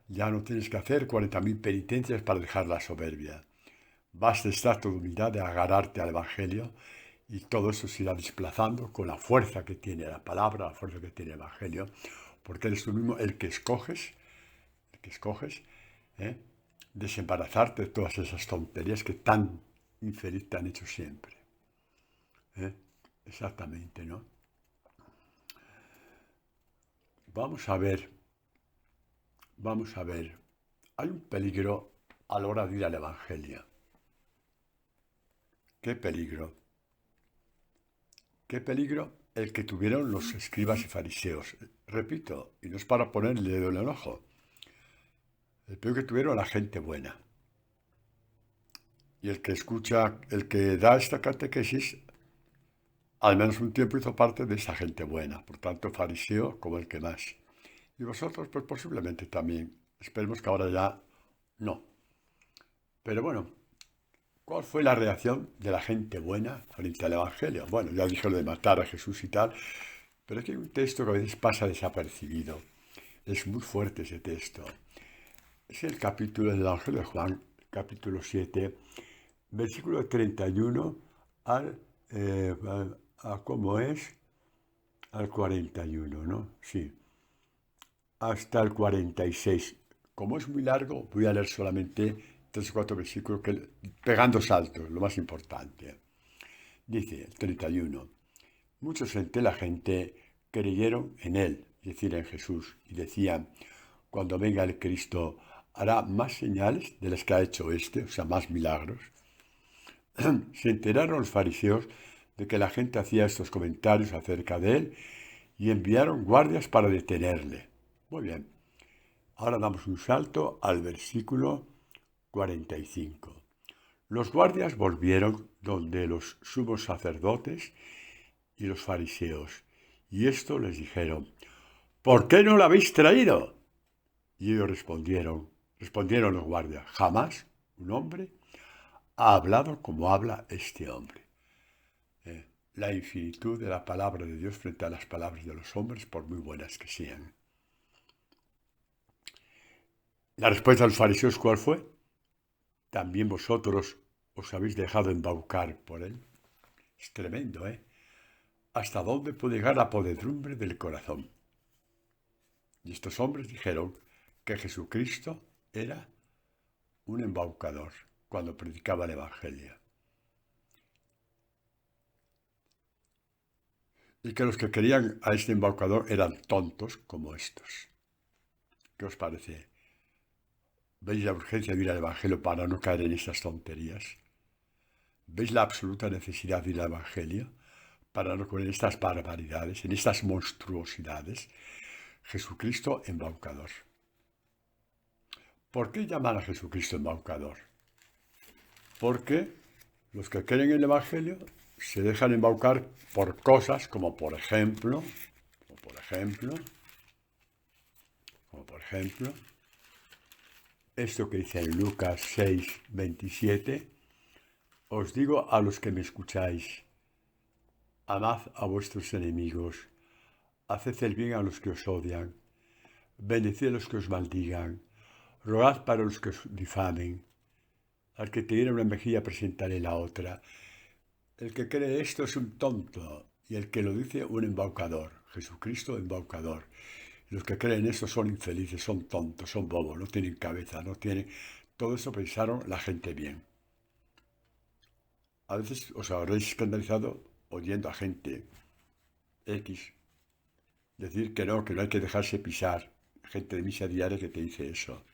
[SPEAKER 1] Ya no tienes que hacer 40.000 penitencias para dejar la soberbia. Basta estar tu humildad de agarrarte al Evangelio y todo eso se irá desplazando con la fuerza que tiene la palabra, la fuerza que tiene el Evangelio, porque eres tú mismo el que escoges, ¿eh? Desembarazarte de todas esas tonterías que tan infeliz te han hecho siempre. ¿Eh? Exactamente, ¿no? Vamos a ver, vamos a ver. Hay un peligro a la hora de ir al Evangelio. ¿Qué peligro? ¿Qué peligro? El que tuvieron los escribas y fariseos. Repito, y no es para ponerle dedo en el ojo. El peligro que tuvieron la gente buena. Y el que escucha, el que da esta catequesis, al menos un tiempo hizo parte de esa gente buena. Por tanto, fariseo como el que más. Y vosotros, pues posiblemente también. Esperemos que ahora ya no. Pero bueno, ¿cuál fue la reacción de la gente buena frente al Evangelio? Bueno, ya dije lo de matar a Jesús y tal, pero aquí hay un texto que a veces pasa desapercibido. Es muy fuerte ese texto. Es el capítulo del Evangelio de Juan, capítulo 7, versículo 31 al, ¿cómo es? Al 41, ¿no? Sí, hasta el 46. Como es muy largo, voy a leer solamente 3 o 4 versículos pegando saltos, lo más importante. Dice el 31. Muchos entre la gente creyeron en él, es decir, en Jesús, y decían, cuando venga el Cristo, hará más señales de las que ha hecho este, o sea, más milagros. Se enteraron los fariseos de que la gente hacía estos comentarios acerca de él y enviaron guardias para detenerle. Muy bien, ahora damos un salto al versículo 45. Los guardias volvieron donde los sumos sacerdotes y los fariseos, y esto les dijeron, ¿por qué no lo habéis traído? Y ellos respondieron los guardias, jamás un hombre ha hablado como habla este hombre. La infinitud de la palabra de Dios frente a las palabras de los hombres, por muy buenas que sean. La respuesta de los fariseos, ¿cuál fue? También vosotros os habéis dejado embaucar por él. Es tremendo, ¿eh? ¿Hasta dónde puede llegar la podredumbre del corazón? Y estos hombres dijeron que Jesucristo era un embaucador cuando predicaba el Evangelio. Y que los que querían a este embaucador eran tontos como estos. ¿Qué os parece? ¿Veis la urgencia de ir al Evangelio para no caer en estas tonterías? ¿Veis la absoluta necesidad de ir al Evangelio para no caer en estas barbaridades, en estas monstruosidades? Jesucristo embaucador. ¿Por qué llaman a Jesucristo embaucador? Porque los que creen en el Evangelio se dejan embaucar por cosas como por ejemplo, esto que dice en Lucas 6, 27, os digo a los que me escucháis, amad a vuestros enemigos, haced el bien a los que os odian, bendecid a los que os maldigan, rogad para los que os difamen, al que te diera una mejilla presentaré la otra. El que cree esto es un tonto, y el que lo dice un embaucador. Jesucristo embaucador. Los que creen esto son infelices, son tontos, son bobos, no tienen cabeza, no tienen... Todo eso pensaron la gente bien. A veces os habréis escandalizado oyendo a gente X decir que no hay que dejarse pisar. Gente de misa diaria que te dice eso.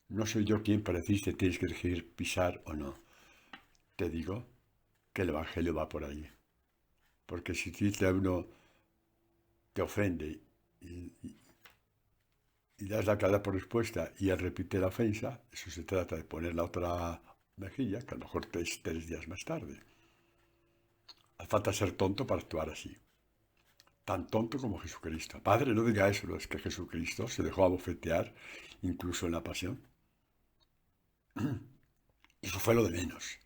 [SPEAKER 1] No soy yo quien para decirte tienes que elegir pisar o no. Te digo que el Evangelio va por ahí. Porque si dice a uno te ofende y das la cara por respuesta y él repite la ofensa, eso se trata de poner la otra mejilla, que a lo mejor te es 3 días más tarde. Hace falta ser tonto para actuar así. Tan tonto como Jesucristo. Padre, no diga eso, es que Jesucristo se dejó abofetear incluso en la pasión. Eso fue lo de menos.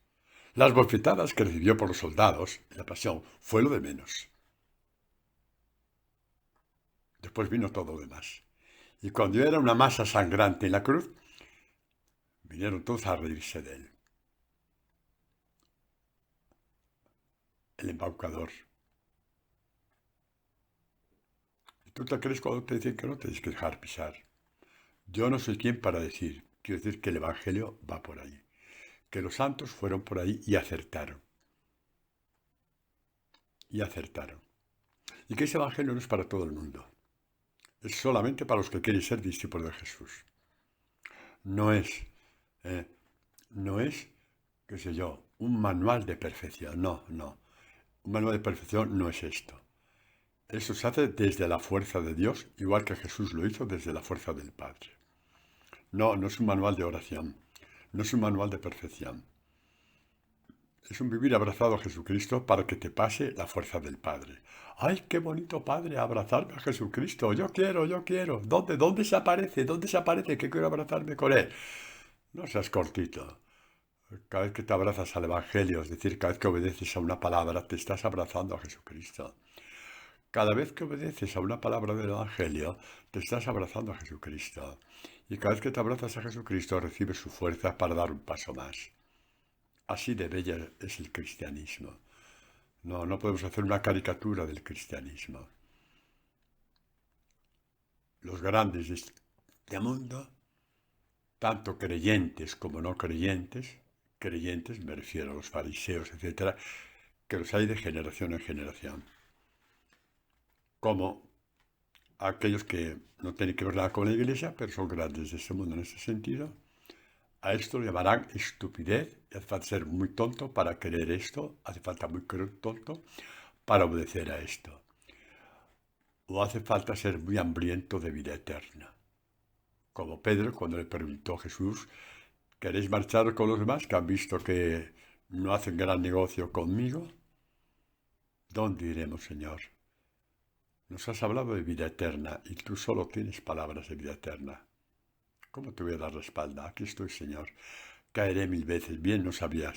[SPEAKER 1] Las bofetadas que recibió por los soldados en la pasión fue lo de menos. Después vino todo lo demás. Y cuando yo era una masa sangrante en la cruz, vinieron todos a reírse de él. El embaucador. ¿Y tú te crees cuando te dicen que no te tienes que dejar pisar? Yo no soy quien para decir. Quiero decir que el Evangelio va por ahí. Que los santos fueron por ahí y acertaron. Y acertaron. Y que ese Evangelio no es para todo el mundo. Es solamente para los que quieren ser discípulos de Jesús. No es, no es, qué sé yo, un manual de perfección. No, no. Un manual de perfección no es esto. Eso se hace desde la fuerza de Dios, igual que Jesús lo hizo desde la fuerza del Padre. No, no es un manual de oración. No es un manual de perfección. Es un vivir abrazado a Jesucristo para que te pase la fuerza del Padre. ¡Ay, qué bonito, Padre, abrazarme a Jesucristo! Yo quiero, yo quiero. ¿Dónde? ¿Dónde se aparece? ¿Dónde se aparece? Que quiero abrazarme con Él. No seas cortito. Cada vez que te abrazas al Evangelio, es decir, cada vez que obedeces a una palabra, te estás abrazando a Jesucristo. Cada vez que obedeces a una palabra del Evangelio, te estás abrazando a Jesucristo. Y cada vez que te abrazas a Jesucristo, recibes su fuerza para dar un paso más. Así de bella es el cristianismo. No, no podemos hacer una caricatura del cristianismo. Los grandes de este mundo, tanto creyentes como no creyentes, creyentes me refiero a los fariseos, etcétera, que los hay de generación en generación. Como aquellos que no tienen que ver nada con la iglesia, pero son grandes de este mundo en ese sentido. A esto le llamarán estupidez. Y hace falta ser muy tonto para querer esto. Hace falta muy tonto para obedecer a esto. O hace falta ser muy hambriento de vida eterna. Como Pedro cuando le preguntó a Jesús, ¿queréis marchar con los demás que han visto que no hacen gran negocio conmigo? ¿Dónde iremos, Señor? Nos has hablado de vida eterna y tú solo tienes palabras de vida eterna. ¿Cómo te voy a dar la espalda? Aquí estoy, Señor. Caeré 1000 veces. Bien, no sabía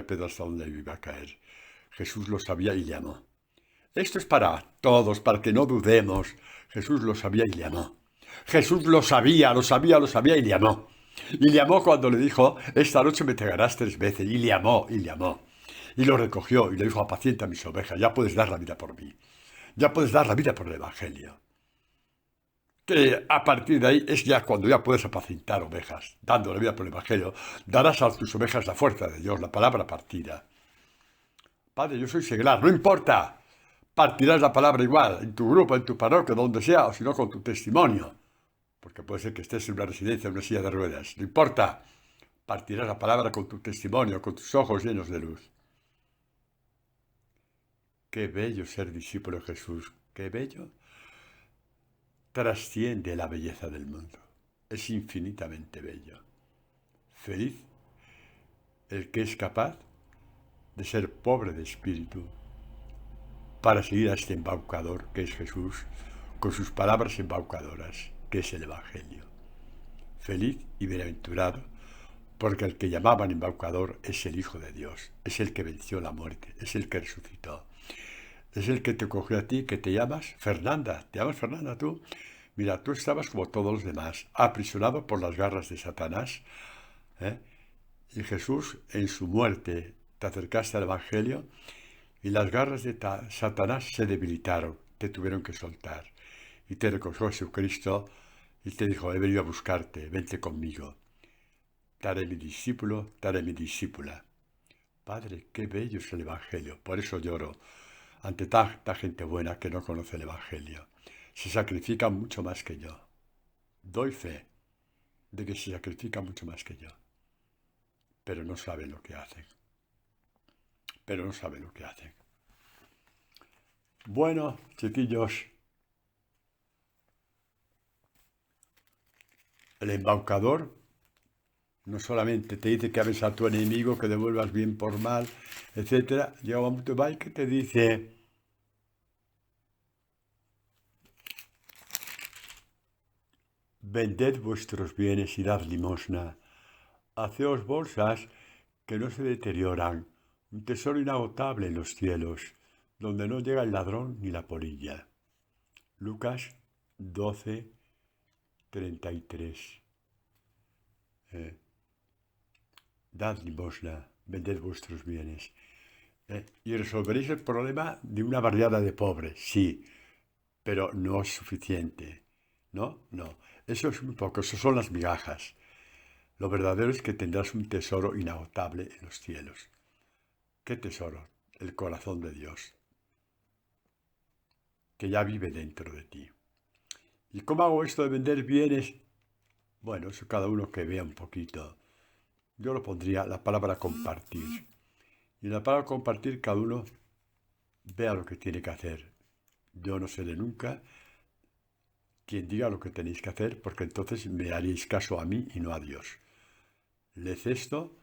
[SPEAKER 1] Pedro hasta dónde iba a caer. Jesús lo sabía y llamó. Esto es para todos, para que no dudemos. Jesús lo sabía y llamó. Jesús lo sabía y llamó. Y llamó cuando le dijo, esta noche me entregarás 3 veces. Y llamó. Y lo recogió y le dijo, apacienta mis ovejas, ya puedes dar la vida por mí. Ya puedes dar la vida por el Evangelio. Que a partir de ahí es ya cuando ya puedes apacentar ovejas, dando la vida por el Evangelio. Darás a tus ovejas la fuerza de Dios, la palabra partida. Padre, yo soy seglar, no importa. Partirás la palabra igual, en tu grupo, en tu parroquia, donde sea, o si no con tu testimonio. Porque puede ser que estés en una residencia, en una silla de ruedas. No importa. Partirás la palabra con tu testimonio, con tus ojos llenos de luz. Qué bello ser discípulo de Jesús. Qué bello. Trasciende la belleza del mundo. Es infinitamente bello. Feliz el que es capaz de ser pobre de espíritu para seguir a este embaucador que es Jesús, con sus palabras embaucadoras, que es el Evangelio. Feliz y bienaventurado, porque el que llamaban embaucador es el Hijo de Dios, es el que venció la muerte, es el que resucitó, es el que te cogió a ti, que te llamas Fernanda. ¿Te llamas Fernanda tú? Mira, tú estabas como todos los demás, aprisionado por las garras de Satanás, y Jesús en su muerte te acercaste al Evangelio y las garras de Satanás se debilitaron, te tuvieron que soltar. Y te recogió Jesucristo y te dijo, he venido a buscarte, vente conmigo. Te haré mi discípulo, te haré mi discípula. Padre, qué bello es el Evangelio. Por eso lloro ante tanta gente buena que no conoce el Evangelio. Se sacrifica mucho más que yo. Doy fe de que se sacrifica mucho más que yo. Pero no saben lo que hacen. Bueno, chiquillos, el embaucador no solamente te dice que ames a tu enemigo, que devuelvas bien por mal, etc. Llega un momento que te dice, vended vuestros bienes y dad limosna. Haceos bolsas que no se deterioran, un tesoro inagotable en los cielos, donde no llega el ladrón ni la polilla. Lucas 12:33. Dad limosna, vended vuestros bienes. Y resolveréis el problema de una barriada de pobres, sí, pero no es suficiente. ¿No? No. Eso es un poco, eso son las migajas. Lo verdadero es que tendrás un tesoro inagotable en los cielos. ¿Qué tesoro? El corazón de Dios, que ya vive dentro de ti. ¿Y cómo hago esto de vender bienes? Bueno, eso cada uno que vea un poquito. Yo lo pondría la palabra compartir. Y en la palabra compartir cada uno vea lo que tiene que hacer. Yo no seré nunca quien diga lo que tenéis que hacer, porque entonces me haréis caso a mí y no a Dios. Leed esto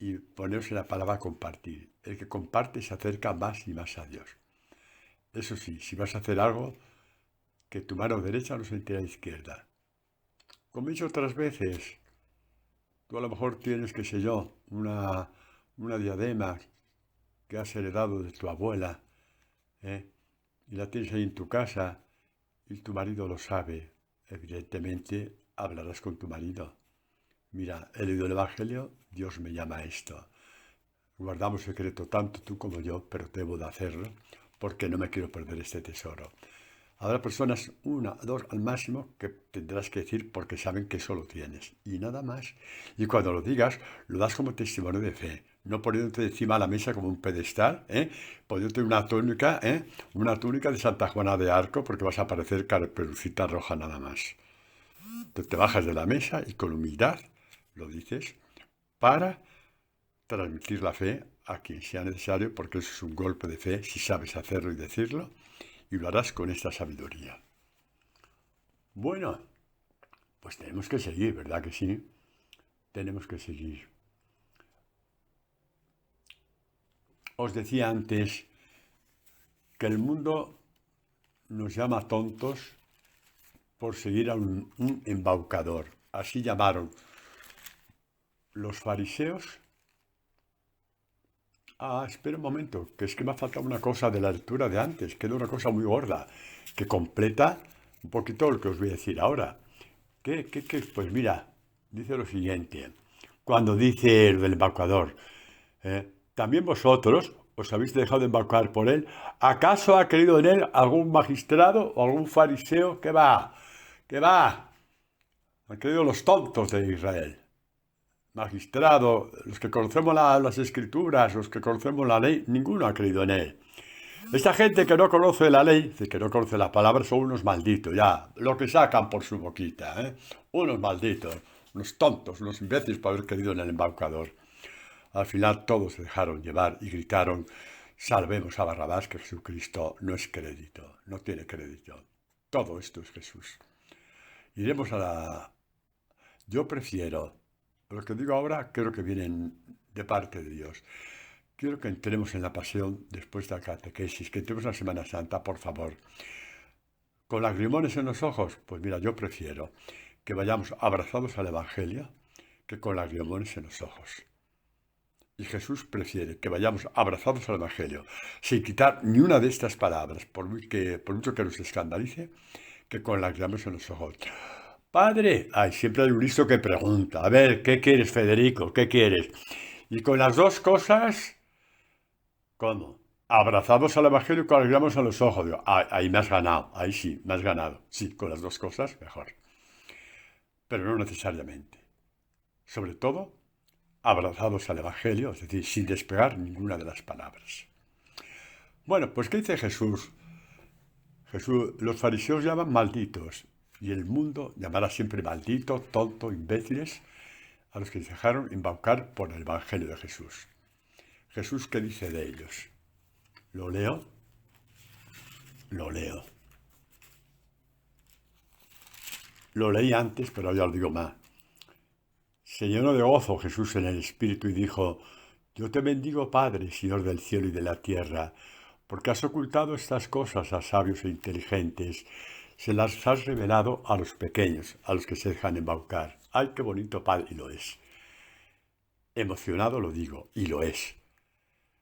[SPEAKER 1] y poneos en la palabra compartir. El que comparte se acerca más y más a Dios. Eso sí, si vas a hacer algo, que tu mano derecha no se entere a la izquierda. Como he dicho otras veces, tú a lo mejor tienes, qué sé yo, una diadema que has heredado de tu abuela, y la tienes ahí en tu casa, y tu marido lo sabe. Evidentemente, hablarás con tu marido. Mira, he leído el Evangelio, Dios me llama a esto. Guardamos secreto tanto tú como yo, pero debo de hacerlo, porque no me quiero perder este tesoro. Habrá personas, una, dos al máximo, que tendrás que decir porque saben que eso lo tienes. Y nada más. Y cuando lo digas, lo das como testimonio de fe. No poniéndote encima de la mesa como un pedestal, poniéndote una túnica de Santa Juana de Arco, porque vas a parecer Caperucita Roja nada más. Entonces te bajas de la mesa y con humildad lo dices para transmitir la fe a quien sea necesario, porque eso es un golpe de fe si sabes hacerlo y decirlo. Y lo harás con esta sabiduría. Bueno, pues tenemos que seguir, ¿verdad que sí? Tenemos que seguir. Os decía antes que el mundo nos llama tontos por seguir a un embaucador. Así llamaron los fariseos. Espera un momento, que es que me ha faltado una cosa de la lectura de antes, que era una cosa muy gorda, que completa un poquito lo que os voy a decir ahora. ¿Qué? Pues mira, dice lo siguiente, cuando dice el del embaucador, también vosotros os habéis dejado de embaucar por él. ¿Acaso ha creído en él algún magistrado o algún fariseo? ¿Qué va? ¿Qué va? Han creído los tontos de Israel. Magistrado, los que conocemos las escrituras, los que conocemos la ley, ninguno ha creído en él. Esta gente que no conoce la ley, que no conoce la palabra, son unos malditos, ya, lo que sacan por su boquita, unos malditos, unos tontos, unos imbéciles por haber creído en el embaucador. Al final todos se dejaron llevar y gritaron, salvemos a Barrabás, que Jesucristo no es crédito, no tiene crédito. Todo esto es Jesús. Iremos a la... Yo prefiero, lo que digo ahora creo que vienen de parte de Dios. Quiero que entremos en la pasión después de la catequesis, que entremos en la Semana Santa, por favor. ¿Con lagrimones en los ojos? Pues mira, yo prefiero que vayamos abrazados al Evangelio que con lagrimones en los ojos. Y Jesús prefiere que vayamos abrazados al Evangelio, sin quitar ni una de estas palabras, por mucho que nos escandalice, que con lágrimas en los ojos. Padre, siempre hay un listo que pregunta, a ver, ¿qué quieres, Federico? ¿Qué quieres? Y con las dos cosas, ¿cómo? Abrazados al Evangelio y con lágrimas en los ojos. Digo, ahí me has ganado, ahí sí, me has ganado. Sí, con las dos cosas, mejor. Pero no necesariamente. Sobre todo, abrazados al Evangelio, es decir, sin despegar ninguna de las palabras. Bueno, pues ¿qué dice Jesús? Los fariseos llaman malditos, y el mundo llamará siempre malditos, tontos, imbéciles, a los que se dejaron embaucar por el Evangelio de Jesús. Jesús, ¿qué dice de ellos? ¿Lo leo? Lo leo. Lo leí antes, pero ya lo digo más. Se llenó de gozo Jesús en el Espíritu y dijo, yo te bendigo, Padre, Señor del cielo y de la tierra, porque has ocultado estas cosas a sabios e inteligentes, se las has revelado a los pequeños, a los que se dejan embaucar. ¡Ay, qué bonito, Padre! Y lo es. Emocionado lo digo, y lo es.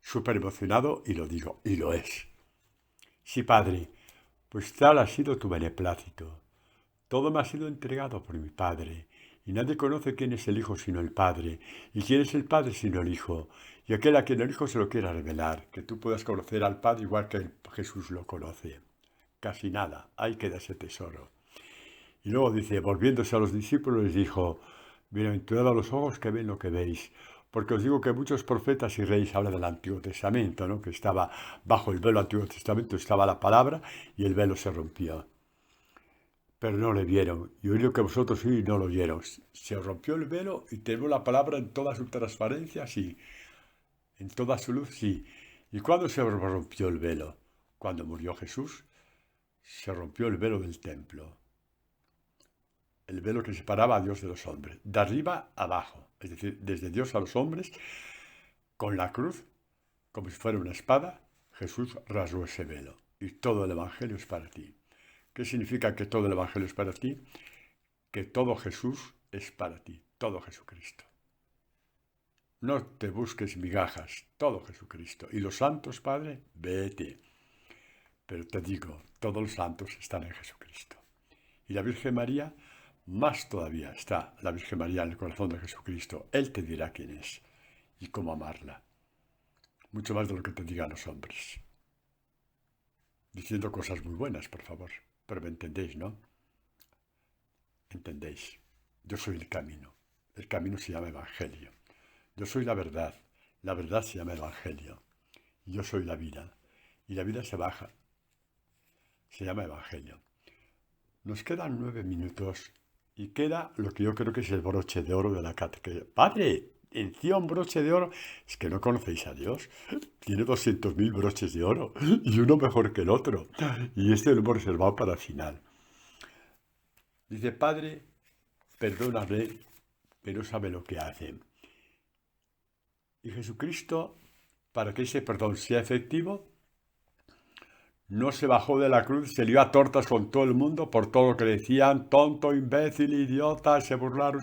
[SPEAKER 1] Súper emocionado y lo digo, y lo es. Sí, Padre, pues tal ha sido tu beneplácito. Todo me ha sido entregado por mi Padre, y nadie conoce quién es el Hijo sino el Padre, y quién es el Padre sino el Hijo, y aquel a quien el Hijo se lo quiera revelar, que tú puedas conocer al Padre igual que Jesús lo conoce. Casi nada, ahí queda ese tesoro. Y luego dice, volviéndose a los discípulos, les dijo, bienaventurados los ojos que ven lo que veis, porque os digo que muchos profetas y reyes hablan del Antiguo Testamento, ¿no? Que estaba bajo el velo del Antiguo Testamento, estaba la palabra y el velo se rompió. Pero no le vieron, y oí lo que vosotros oí y no lo oyeron. Se rompió el velo y tenemos la palabra en toda su transparencia, sí, en toda su luz, sí. ¿Y cuándo se rompió el velo? Cuando murió Jesús, se rompió el velo del templo. El velo que separaba a Dios de los hombres, de arriba a abajo, es decir, desde Dios a los hombres, con la cruz, como si fuera una espada, Jesús rasgó ese velo. Y todo el Evangelio es para ti. ¿Qué significa que todo el Evangelio es para ti? Que todo Jesús es para ti, todo Jesucristo. No te busques migajas, todo Jesucristo. Y los santos, Padre, vete. Pero te digo, todos los santos están en Jesucristo. Y la Virgen María, más todavía está la Virgen María en el corazón de Jesucristo. Él te dirá quién es y cómo amarla. Mucho más de lo que te digan los hombres. Diciendo cosas muy buenas, por favor. Pero me entendéis, ¿no? Entendéis. Yo soy el camino. El camino se llama Evangelio. Yo soy la verdad se llama Evangelio. Y yo soy la vida. Y la vida se llama Evangelio. Nos quedan 9 minutos y queda lo que yo creo que es el broche de oro de la catequesis. ¡Padre! Encima un broche de oro. Es que no conocéis a Dios. Tiene 200.000 broches de oro y uno mejor que el otro. Y este lo hemos reservado para el final. Dice, Padre, perdóname, que no sabe lo que hacen. Y Jesucristo, para que ese perdón sea efectivo, no se bajó de la cruz, se lió a tortas con todo el mundo por todo lo que le decían, tonto, imbécil, idiota, se burlaron.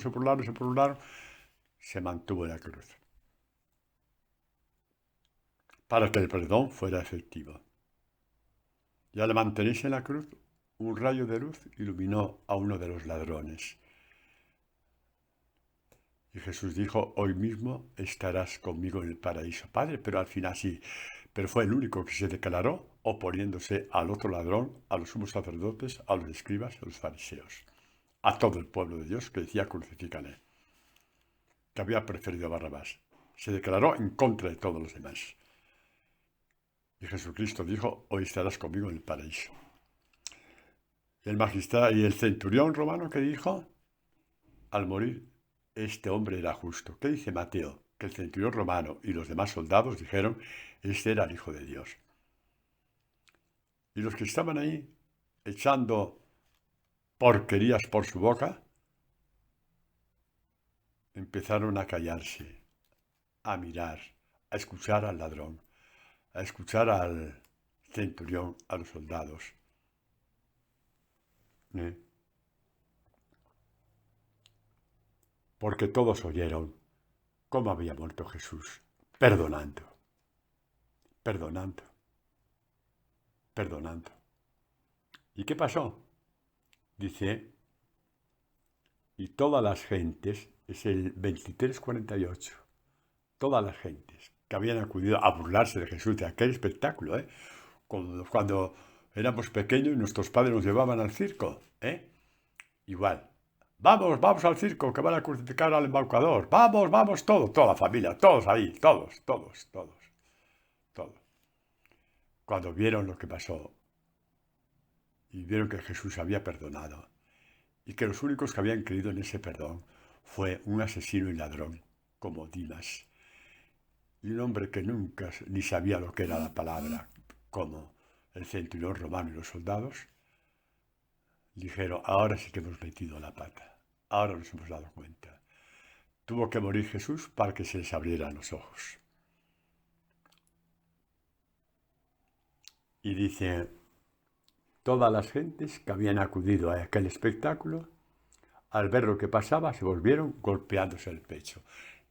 [SPEAKER 1] Se mantuvo en la cruz. Para que el perdón fuera efectivo. Y al mantenerse en la cruz, un rayo de luz iluminó a uno de los ladrones. Y Jesús dijo, hoy mismo estarás conmigo en el paraíso. Padre, pero al final sí. Pero fue el único que se declaró oponiéndose al otro ladrón, a los sumos sacerdotes, a los escribas, a los fariseos. A todo el pueblo de Dios que decía crucifícale. Que había preferido a Barrabás. Se declaró en contra de todos los demás. Y Jesucristo dijo, hoy estarás conmigo en el paraíso. El magistrado y el centurión romano que dijo, al morir, este hombre era justo. ¿Qué dice Mateo? Que el centurión romano y los demás soldados dijeron, este era el Hijo de Dios. Y los que estaban ahí, echando porquerías por su boca, empezaron a callarse, a mirar, a escuchar al ladrón, a escuchar al centurión, a los soldados. Porque todos oyeron cómo había muerto Jesús, perdonando. ¿Y qué pasó? Dice, y todas las gentes, es el 23:48, todas las gentes que habían acudido a burlarse de Jesús, de aquel espectáculo, cuando éramos pequeños y nuestros padres nos llevaban al circo, igual. Vamos al circo, que van a crucificar al embaucador. Vamos, toda la familia, todos ahí, todos. Cuando vieron lo que pasó y vieron que Jesús había perdonado y que los únicos que habían creído en ese perdón fue un asesino y ladrón como Dimas y un hombre que nunca ni sabía lo que era la palabra, como el centurión romano y los soldados, dijeron, ahora sí que hemos metido la pata. Ahora nos hemos dado cuenta. Tuvo que morir Jesús para que se les abrieran los ojos. Y dice, todas las gentes que habían acudido a aquel espectáculo, al ver lo que pasaba, se volvieron golpeándose el pecho.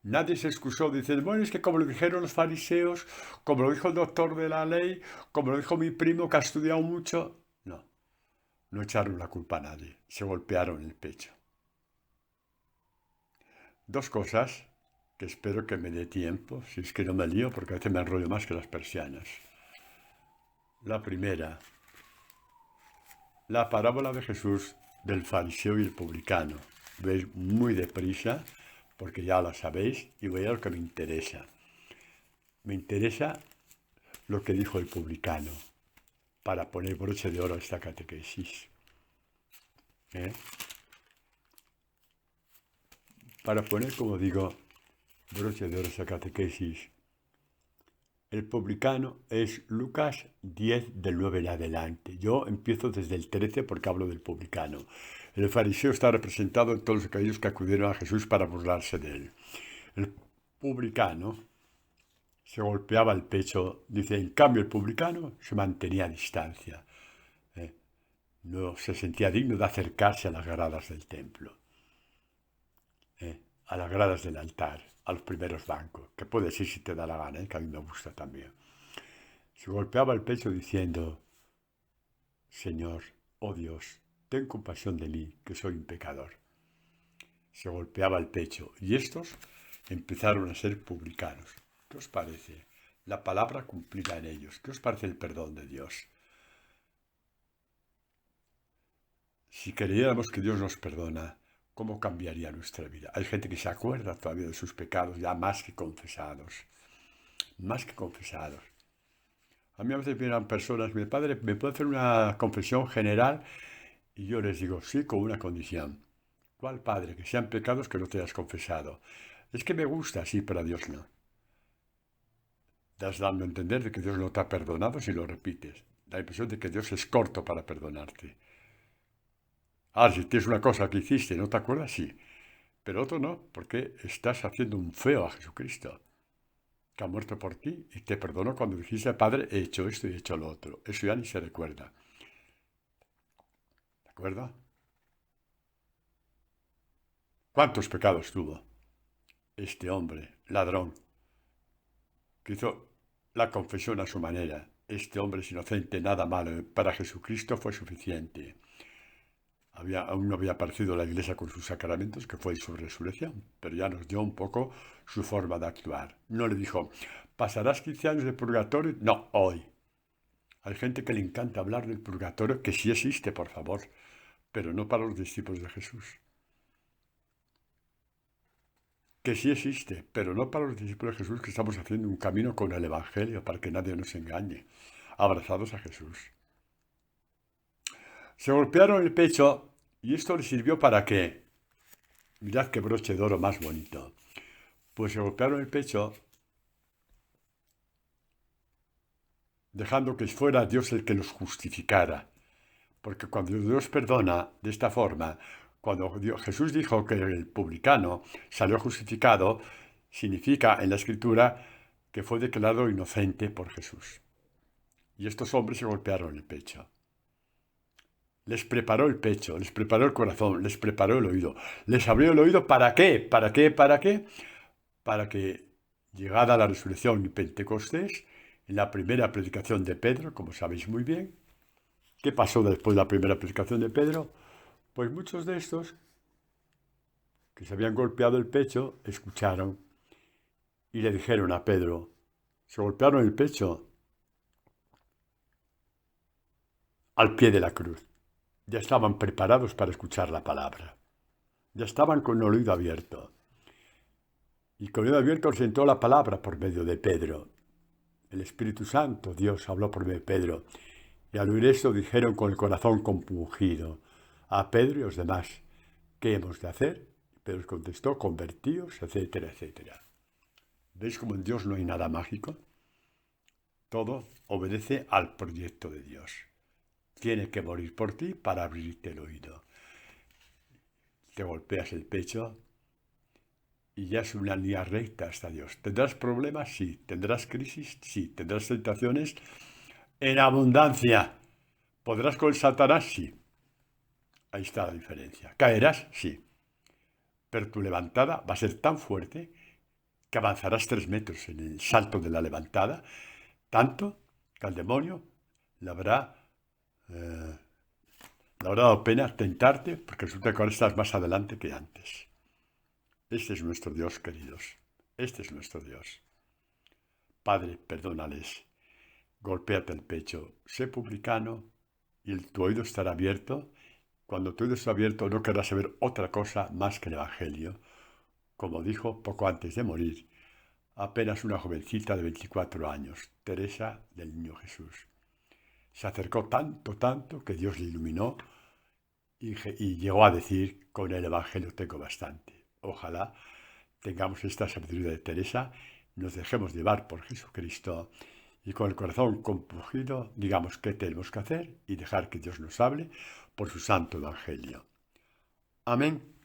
[SPEAKER 1] Nadie se excusó, dice, bueno, es que como lo dijeron los fariseos, como lo dijo el doctor de la ley, como lo dijo mi primo que ha estudiado mucho. No. no echaron la culpa a nadie, se golpearon el pecho. Dos cosas que espero que me dé tiempo, si es que no me lío, porque a veces me enrollo más que las persianas. La primera, la parábola de Jesús del fariseo y el publicano. Veis muy deprisa, porque ya la sabéis, y voy a lo que me interesa. Me interesa lo que dijo el publicano, para poner broche de oro a esta catequesis. Para poner, como digo, broche de oro a esta catequesis. El publicano es Lucas 10, del 9 en adelante. Yo empiezo desde el 13 porque hablo del publicano. El fariseo está representado en todos aquellos que acudieron a Jesús para burlarse de él. El publicano se golpeaba el pecho, dice, en cambio el publicano se mantenía a distancia. No se sentía digno de acercarse a las gradas del templo, a las gradas del altar, a los primeros bancos, que puedes ir si te da la gana, que a mí me gusta también. Se golpeaba el pecho diciendo, Señor, oh Dios, ten compasión de mí, que soy un pecador. Se golpeaba el pecho y estos empezaron a ser publicanos. ¿Qué os parece? La palabra cumplida en ellos. ¿Qué os parece el perdón de Dios? Si creyéramos que Dios nos perdona, ¿cómo cambiaría nuestra vida? Hay gente que se acuerda todavía de sus pecados ya más que confesados. Más que confesados. A mí a veces vienen personas, mi padre, ¿me puede hacer una confesión general? Y yo les digo, sí, con una condición. ¿Cuál, padre? Que sean pecados que no te hayas confesado. Es que me gusta, sí, pero a Dios no. Das dando a entender de que Dios no te ha perdonado si lo repites. Da la impresión de que Dios es corto para perdonarte. Si tienes una cosa que hiciste y no te acuerdas, sí. Pero otro no, porque estás haciendo un feo a Jesucristo, que ha muerto por ti y te perdonó cuando dijiste, Padre, he hecho esto y he hecho lo otro. Eso ya ni se recuerda. ¿De acuerdo? ¿Cuántos pecados tuvo este hombre, ladrón, que hizo la confesión a su manera? Este hombre es inocente, nada malo. Para Jesucristo fue suficiente. Aún no había aparecido la Iglesia con sus sacramentos, que fue su resurrección, pero ya nos dio un poco su forma de actuar. No le dijo, ¿pasarás 15 años de purgatorio? No, hoy. Hay gente que le encanta hablar del purgatorio, que sí existe, por favor, pero no para los discípulos de Jesús. Que sí existe, pero no para los discípulos de Jesús, que estamos haciendo un camino con el Evangelio para que nadie nos engañe, abrazados a Jesús. Se golpearon el pecho y esto le sirvió para qué. Mirad qué broche de oro más bonito. Pues se golpearon el pecho dejando que fuera Dios el que los justificara. Porque cuando Dios perdona de esta forma, cuando Jesús dijo que el publicano salió justificado, significa en la Escritura que fue declarado inocente por Jesús. Y estos hombres se golpearon el pecho. Les preparó el pecho, les preparó el corazón, les preparó el oído. Les abrió el oído ¿para qué? ¿Para qué? ¿Para qué? Para que, llegada la resurrección y Pentecostés, en la primera predicación de Pedro, como sabéis muy bien, ¿qué pasó después de la primera predicación de Pedro? Pues muchos de estos que se habían golpeado el pecho escucharon y le dijeron a Pedro, se golpearon el pecho al pie de la cruz. Ya estaban preparados para escuchar la palabra. Ya estaban con el oído abierto. Y con el oído abierto sentó la palabra por medio de Pedro. El Espíritu Santo, Dios, habló por medio de Pedro. Y al oír esto dijeron con el corazón compungido a Pedro y a los demás, ¿qué hemos de hacer? Pedro contestó, convertíos, etcétera, etcétera. ¿Veis cómo en Dios no hay nada mágico? Todo obedece al proyecto de Dios. Tiene que morir por ti para abrirte el oído. Te golpeas el pecho y ya es una línea recta hasta Dios. ¿Tendrás problemas? Sí. ¿Tendrás crisis? Sí. ¿Tendrás tentaciones? En abundancia. ¿Podrás con Satanás? Sí. Ahí está la diferencia. ¿Caerás? Sí. Pero tu levantada va a ser tan fuerte que avanzarás 3 metros en el salto de la levantada, tanto que al demonio le habrá Me habrá dado pena tentarte porque resulta que ahora estás más adelante que antes. Este es nuestro Dios, queridos. Este es nuestro Dios. Padre, perdónales. Golpéate el pecho. Sé publicano y tu oído estará abierto. Cuando tu oído está abierto no querrás saber otra cosa más que el Evangelio. Como dijo poco antes de morir, apenas una jovencita de 24 años, Teresa del Niño Jesús. Se acercó tanto, tanto, que Dios le iluminó y llegó a decir, con el Evangelio tengo bastante. Ojalá tengamos esta sabiduría de Teresa, nos dejemos llevar por Jesucristo y con el corazón compungido digamos qué tenemos que hacer y dejar que Dios nos hable por su santo Evangelio. Amén.